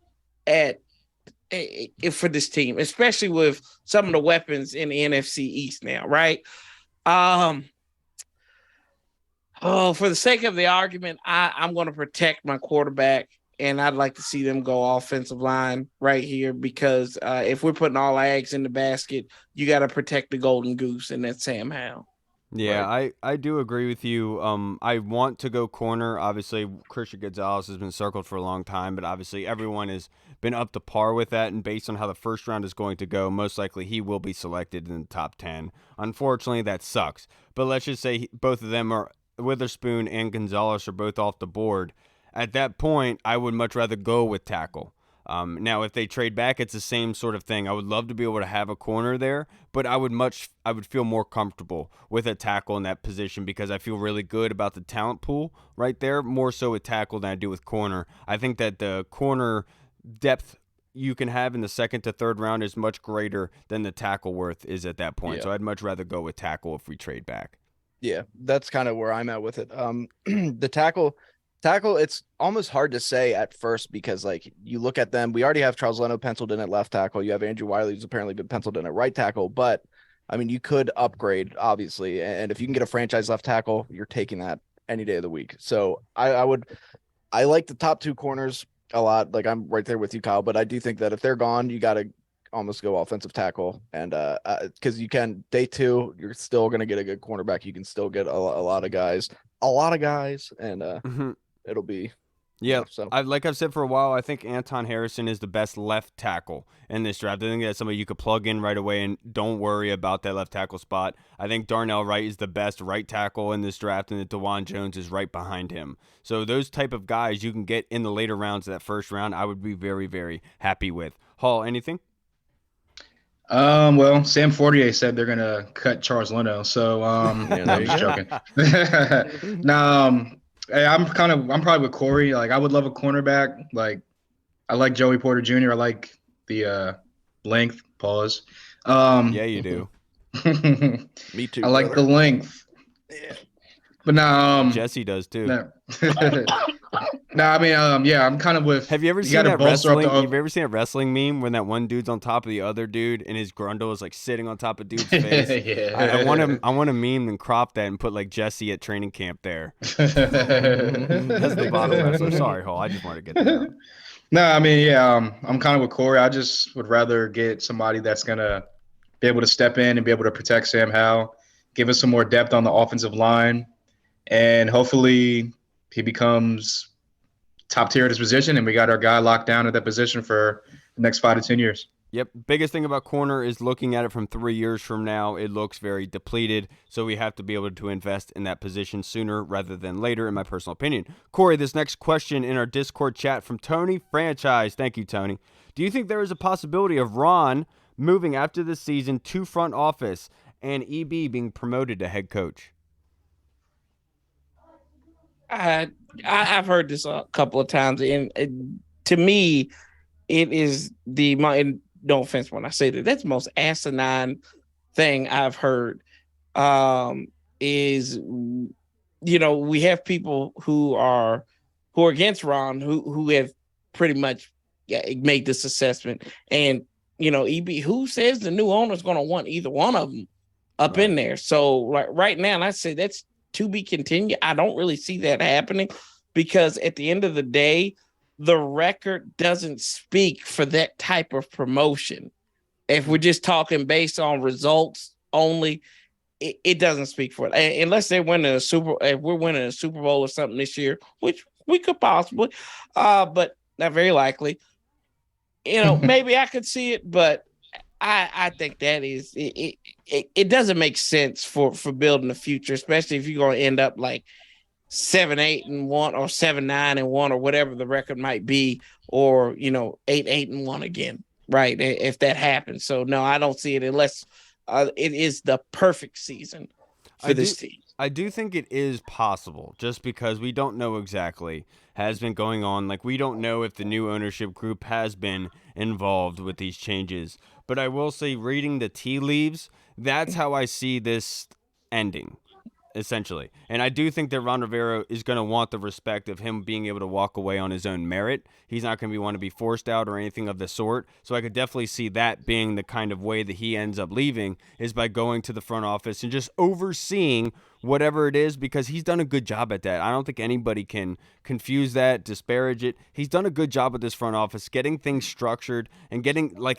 for this team, especially with some of the weapons in the NFC East now, right? Oh, for the sake of the argument, I'm going to protect my quarterback, and I'd like to see them go offensive line right here because if we're putting all our eggs in the basket, you got to protect the golden goose, and that's Sam Howell. Yeah, right. I do agree with you. I want to go corner. Obviously, Christian Gonzalez has been circled for a long time, but obviously everyone has been up to par with that. And based on how the first round is going to go, most likely he will be selected in the top 10. Unfortunately, that sucks. But let's just say both of them are Witherspoon and Gonzalez are both off the board. At that point, I would much rather go with tackle. Now, if they trade back, it's the same sort of thing. I would love to be able to have a corner there, but I would feel more comfortable with a tackle in that position because I feel really good about the talent pool right there, more so with tackle than I do with corner. I think that the corner depth you can have in the second to third round is much greater than the tackle worth is at that point. Yeah. So I'd much rather go with tackle if we trade back. Yeah, that's kind of where I'm at with it. The tackle, it's almost hard to say at first because, like, you look at them. We already have Charles Leno penciled in at left tackle. You have Andrew Wiley, who's apparently been penciled in at right tackle. But, I mean, you could upgrade, obviously. And if you can get a franchise left tackle, you're taking that any day of the week. So I like the top two corners a lot. Like, I'm right there with you, Kyle. But I do think that if they're gone, you got to almost go offensive tackle. And because you can, day two, you're still going to get a good cornerback. You can still get a lot of guys. And it'll be, yeah. So like I've said for a while, I think Anton Harrison is the best left tackle in this draft. I think that's somebody you could plug in right away and don't worry about that left tackle spot. I think Darnell Wright is the best right tackle in this draft, and that DeJuan Jones is right behind him. So those type of guys you can get in the later rounds of that first round, I would be very, very happy with. Hall, anything? Well, Sam Fortier said they're gonna cut Charles Leno, so yeah, I'm just joking. Now, I'm probably with Corey. Like, I would love a cornerback. Like, I like Joey Porter Jr. I like the length. Pause. Yeah, you do. Me too. I like the length. Yeah. But now, Jesse does too. No, I mean, yeah, I'm kind of with. Have you ever seen that wrestling? Have you ever seen a wrestling meme when that one dude's on top of the other dude and his grundle is like sitting on top of dude's face? Yeah. I want to meme and crop that and put like Jesse at training camp there. That's the bottom wrestler. Sorry, Hall. I just wanted to get that out. No, I mean, yeah, I'm kind of with Corey. I just would rather get somebody that's gonna be able to step in and be able to protect Sam Howell, give us some more depth on the offensive line, and hopefully he becomes top tier at his position, and we got our guy locked down at that position for the next 5 to 10 years. Yep. Biggest thing about corner is looking at it from 3 years from now, it looks very depleted. So we have to be able to invest in that position sooner rather than later, in my personal opinion. Corey, this next question in our Discord chat from Tony Franchise. Thank you, Tony. Do you think there is a possibility of Ron moving after this season to front office and EB being promoted to head coach? I've heard this a couple of times, and to me, it is no offense when I say that's the most asinine thing I've heard. Is we have people who are against Ron who have pretty much made this assessment, and EB, who says the new owner is going to want either one of them up in there? So like right now, and I say that's to be continued. I don't really see that happening because at the end of the day, the record doesn't speak for that type of promotion. If we're just talking based on results only, it doesn't speak for it. Unless they're winning if we're winning a Super Bowl or something this year, which we could possibly, but not very likely. Maybe I could see it, but I think that is it doesn't make sense for building the future, especially if you're going to end up like 7-8-1 or 7-9-1 or whatever the record might be, or 8-8-1 again, right? If that happens. So no, I don't see it unless it is the perfect season for this team. I do think it is possible, just because we don't know exactly has been going on. Like, we don't know if the new ownership group has been involved with these changes. But I will say, reading the tea leaves, that's how I see this ending, essentially. And I do think that Ron Rivera is going to want the respect of him being able to walk away on his own merit. He's not going to want to be forced out or anything of the sort. So I could definitely see that being the kind of way that he ends up leaving, is by going to the front office and just overseeing whatever it is, because he's done a good job at that. I don't think anybody can confuse that, disparage it. He's done a good job with this front office, getting things structured and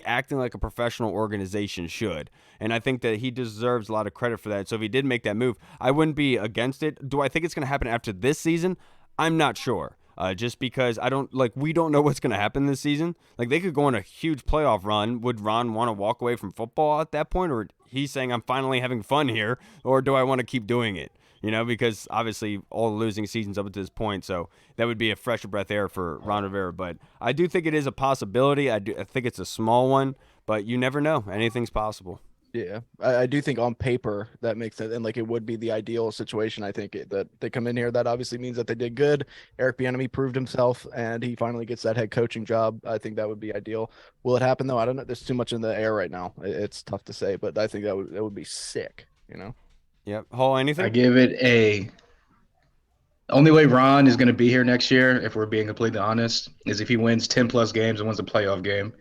acting like a professional organization should. And I think that he deserves a lot of credit for that. So if he did make that move, I wouldn't be against it. Do I think it's going to happen after this season? I'm not sure. Just because we don't know what's going to happen this season. Like, they could go on a huge playoff run. Would Ron want to walk away from football at that point? Or he's saying, I'm finally having fun here? Or do I want to keep doing it? Because obviously all the losing seasons up to this point. So that would be a fresh breath air for Ron Rivera. But I do think it is a possibility. I think it's a small one, but you never know. Anything's possible. Yeah, I do think on paper that makes sense, and it would be the ideal situation. I think that they come in here, that obviously means that they did good. Eric Bieniemy proved himself, and he finally gets that head coaching job. I think that would be ideal. Will it happen though? I don't know. There's too much in the air right now. It's tough to say, but I think that would be sick. Yep. Hall, anything? I give it a. Only way Ron is going to be here next year, if we're being completely honest, is if he wins 10 plus games and wins a playoff game.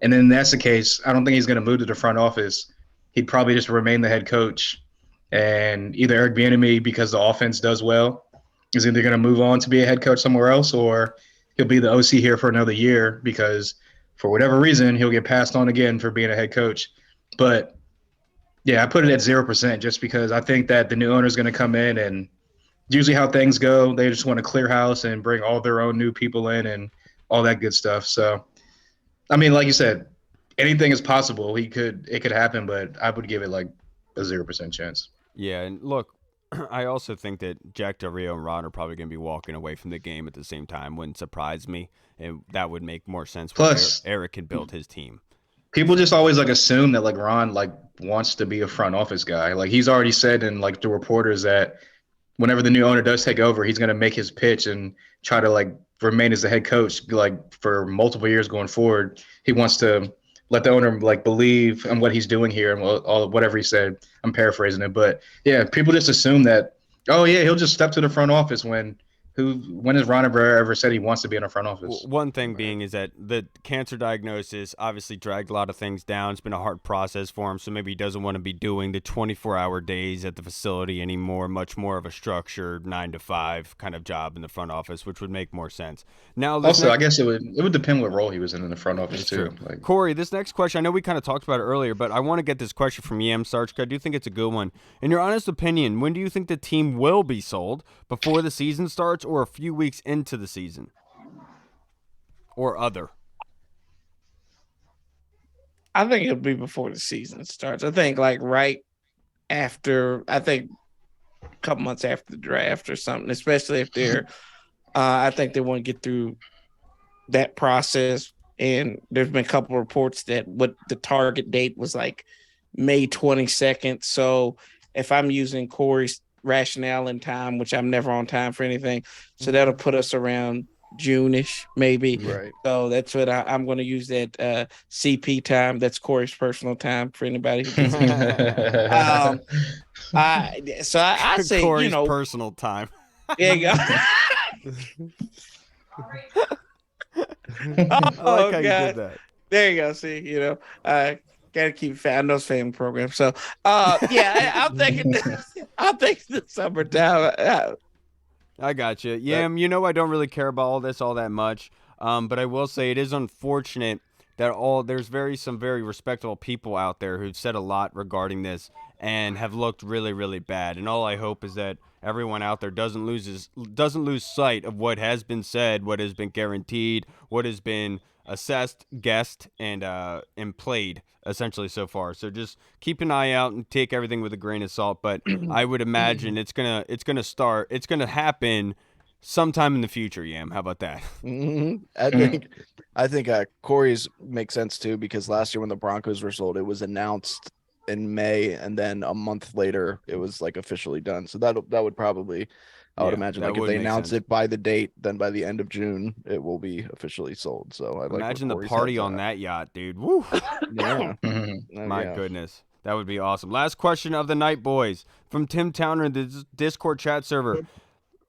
And then that's the case. I don't think he's going to move to the front office. He'd probably just remain the head coach, and either Eric Bieniemy, because the offense does well, is either going to move on to be a head coach somewhere else, or he'll be the OC here for another year because for whatever reason he'll get passed on again for being a head coach. But yeah, I put it at 0% just because I think that the new owner is going to come in, and usually how things go, they just want to clear house and bring all their own new people in and all that good stuff. So, I mean, like you said, anything is possible. It could happen, but I would give it a 0% chance. Yeah, and look, I also think that Jack Del Rio and Ron are probably going to be walking away from the game at the same time. Wouldn't surprise me, and that would make more sense. Plus, Eric can build his team. People just always assume that Ron wants to be a front office guy. He's already said in to reporters that whenever the new owner does take over, he's going to make his pitch and try to remain as the head coach for multiple years going forward. He wants to let the owner believe in what he's doing here and whatever he said. I'm paraphrasing it, but yeah, people just assume that, oh yeah, he'll just step to the front office. When has Ron Rivera ever said he wants to be in a front office? One thing being is that the cancer diagnosis obviously dragged a lot of things down. It's been a hard process for him, so maybe he doesn't want to be doing the 24-hour days at the facility anymore, much more of a structured 9-to-5 kind of job in the front office, which would make more sense. Now, also, I guess it would depend what role he was in the front office too. Corey, this next question, I know we kind of talked about it earlier, but I want to get this question from Yam Sarchka. I do think it's a good one. In your honest opinion, when do you think the team will be sold? Before the season starts, or a few weeks into the season, or other? I think it'll be before the season starts. I think right after, a couple months after the draft or something, especially if they're, I think they want to get through that process. And there's been a couple of reports that what the target date was May 22nd. So if I'm using Corey's rationale in time, which I'm never on time for anything, so that'll put us around June-ish maybe. Right. So that's what I'm going to use that CP time. That's Corey's personal time for anybody who doesn't. I say Corey's personal time. There you go. I like how you did that. There you go. See, gotta keep fat. I know it's family program. So yeah, I'm thinking the summertime. I got you. Yeah, I don't really care about all this all that much. But I will say it is unfortunate that there's some very respectable people out there who've said a lot regarding this and have looked really, really bad. And all I hope is that everyone out there doesn't lose sight of what has been said, what has been guaranteed, what has been assessed, guessed, and played essentially so far. So just keep an eye out and take everything with a grain of salt. But I would imagine it's gonna happen sometime in the future. Yam, how about that? I think Corey's makes sense too, because last year when the Broncos were sold, it was announced in May, and then a month later it was officially done. So that would probably, I would imagine, if they announce it by the date, then by the end of June it will be officially sold. So I imagine the party on that yacht, dude. Woo! Yeah. My goodness, that would be awesome. Last question of the night, boys, from Tim Towner in the Discord chat server.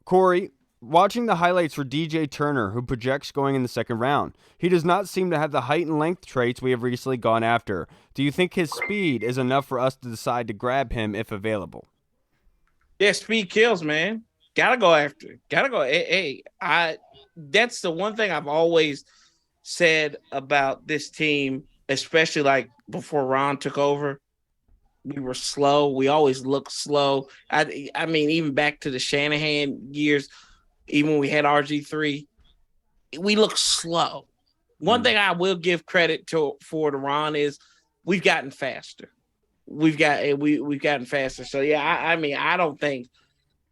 Corey, watching the highlights for DJ Turner, who projects going in the second round, he does not seem to have the height and length traits we have recently gone after. Do you think his speed is enough for us to decide to grab him if available? Yeah, speed kills, man. Gotta go after it. Gotta go. That's the one thing I've always said about this team, especially like before Ron took over. We were slow. We always looked slow. I mean, even back to the Shanahan years, even when we had RG3, we looked slow. One thing I will give credit for Ron is we've gotten faster. We've gotten faster. So yeah, I mean, I don't think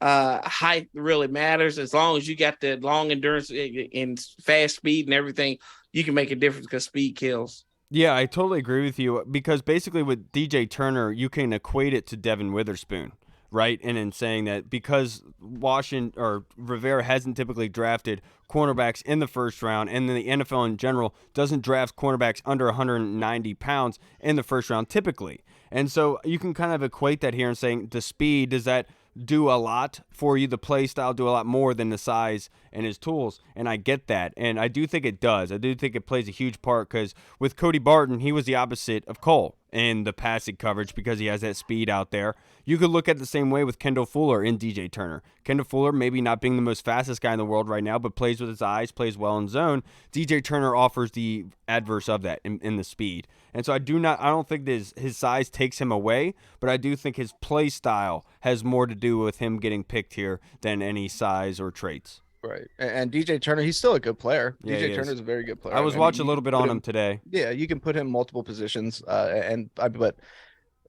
height really matters as long as you got the long endurance and fast speed and everything. You can make a difference because speed kills. Yeah, I totally agree with you because basically with DJ Turner, you can equate it to Devin Witherspoon, right? And in saying that because Washington or Rivera hasn't typically drafted cornerbacks in the first round, and then the NFL in general doesn't draft cornerbacks under 190 pounds in the first round typically. And so you can kind of equate that here and saying the speed, does that do a lot for you? The play style do a lot more than the size and his tools, and I get that, and I do think it does. I do think it plays a huge part because with Cody Barton, he was the opposite of Cole in the passing coverage because he has that speed out there. You could look at it the same way with Kendall Fuller and DJ Turner. Kendall Fuller maybe not being the most fastest guy in the world right now, but plays with his eyes, plays well in zone. DJ Turner offers the adverse of that in the speed. And so I don't think his size takes him away, but I do think his play style has more to do with him getting picked here than any size or traits. Right. And DJ Turner, he's still a good player. Yeah, DJ Turner's a very good player. I was watching a little bit on him today. Yeah, you can put him multiple positions. But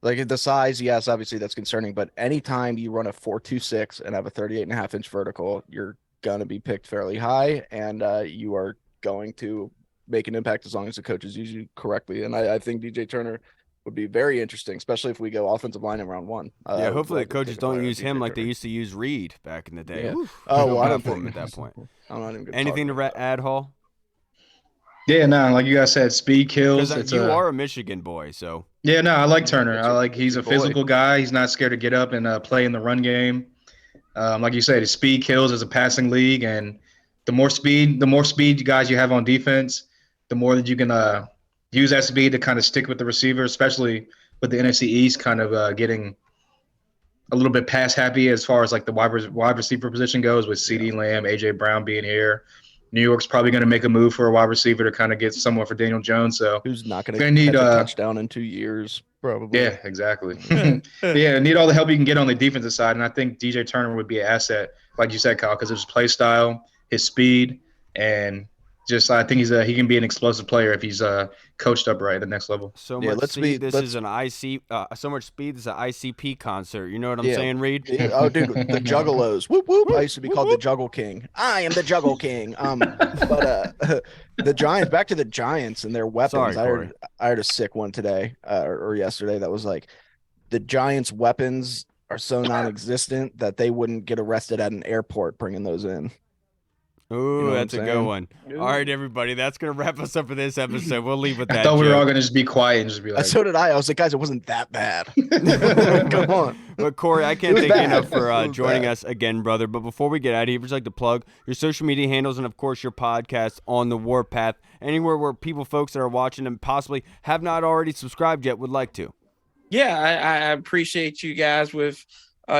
like the size, yes, obviously that's concerning. But anytime you run a 4.26 and have a 38.5-inch vertical, you're going to be picked fairly high, and you are going to make an impact as long as the coaches use you correctly. And I think DJ Turner would be very interesting, especially if we go offensive line in round one. Yeah, hopefully the coaches don't use him like they used to use Reed back in the day. Yeah. Oh, well, I don't think him at that point. I'm not even anything to add, Hall? Yeah, no, like you guys said, speed kills. You are a Michigan boy, so. Yeah, no, I like Turner. He's a physical guy. He's not scared to get up and play in the run game. Like you said, his speed kills as a passing league, and the more speed guys you have on defense, the more that you can use that speed to kind of stick with the receiver, especially with the NFC East kind of getting a little bit pass happy as far as like the wide receiver position goes with CeeDee Lamb, AJ Brown being here. New York's probably going to make a move for a wide receiver to kind of get someone for Daniel Jones. So who's not going to need a touchdown in 2 years, probably. Yeah, exactly. Yeah, need all the help you can get on the defensive side, and I think DJ Turner would be an asset, like you said, Kyle, because of his play style, his speed, and just I think he can be an explosive player if he's coached up right at the next level. So much speed. This is an so much speed. This is an ICP concert. You know what I'm saying, Reed? Yeah. Oh, dude, the Juggalos. Whoop whoop. I used to be called the Juggle King. I am the Juggle King. But the Giants. Back to the Giants and their weapons. Sorry, I heard a sick one today or yesterday that was like the Giants' weapons are so non-existent that they wouldn't get arrested at an airport bringing those in. Ooh, you know that's a good one. Ooh. All right, everybody. That's going to wrap us up for this episode. We'll leave with that. I thought we were all going to just be quiet and just be like. So did I. I was like, guys, it wasn't that bad. Come on. But, Corey, I can't thank you enough for joining us again, brother. But before we get out of here, would you like to plug your social media handles and, of course, your podcast on the Warpath, anywhere where folks that are watching and possibly have not already subscribed yet would like to? Yeah, I appreciate you guys with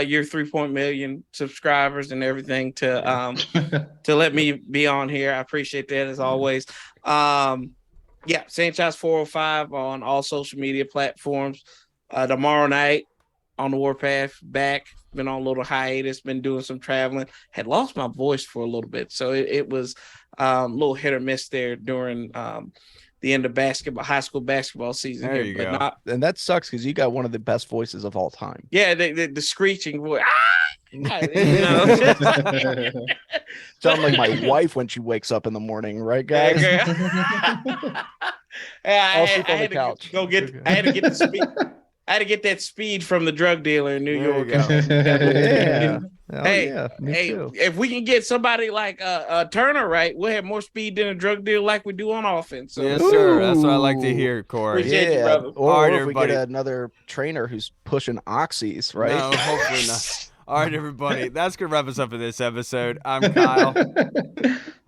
your 3 million subscribers and everything to let me be on here. I appreciate that as always. Sanchez 405 on all social media platforms. Tomorrow night on the Warpath, back. Been on a little hiatus, been doing some traveling. Had lost my voice for a little bit, so it was a little hit or miss there during the end of high school basketball season. There you go. And that sucks because you got one of the best voices of all time. Yeah, the screeching voice. Sound like my wife when she wakes up in the morning, right, guys? I had to get the speed. I had to get that speed from the drug dealer in New York. If we can get somebody like Turner right, we'll have more speed than a drug dealer like we do on offense. So. Yes, sir. That's what I like to hear, Corey. Appreciate you, brother. Or if we get another trainer who's pushing oxys, right? No, hopefully not. All right, everybody. That's going to wrap us up for this episode. I'm Kyle.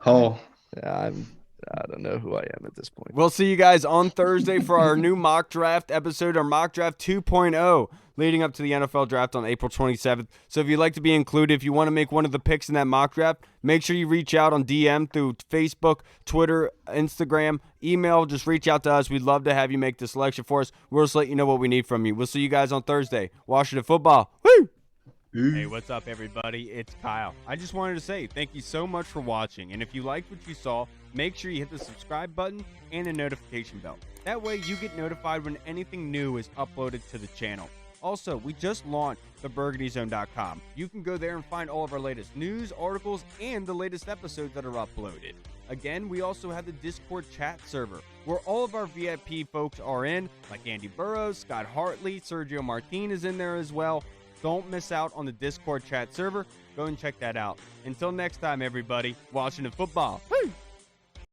Oh. I'm I don't know who I am at this point. We'll see you guys on Thursday for our new mock draft episode, our mock draft 2.0, leading up to the NFL draft on April 27th. So if you'd like to be included, if you want to make one of the picks in that mock draft, make sure you reach out on DM through Facebook, Twitter, Instagram, email. Just reach out to us. We'd love to have you make the selection for us. We'll just let you know what we need from you. We'll see you guys on Thursday. Washington football. Woo! Hey, what's up, everybody? It's Kyle. I just wanted to say thank you so much for watching. And if you liked what you saw, make sure you hit the subscribe button and the notification bell. That way you get notified when anything new is uploaded to the channel. Also, we just launched theburgundyzone.com. You can go there and find all of our latest news, articles, and the latest episodes that are uploaded. Again, we also have the Discord chat server, where all of our VIP folks are in, like Andy Burrows, Scott Hartley, Sergio Martin is in there as well. Don't miss out on the Discord chat server. Go and check that out. Until next time, everybody, Washington football. Woo!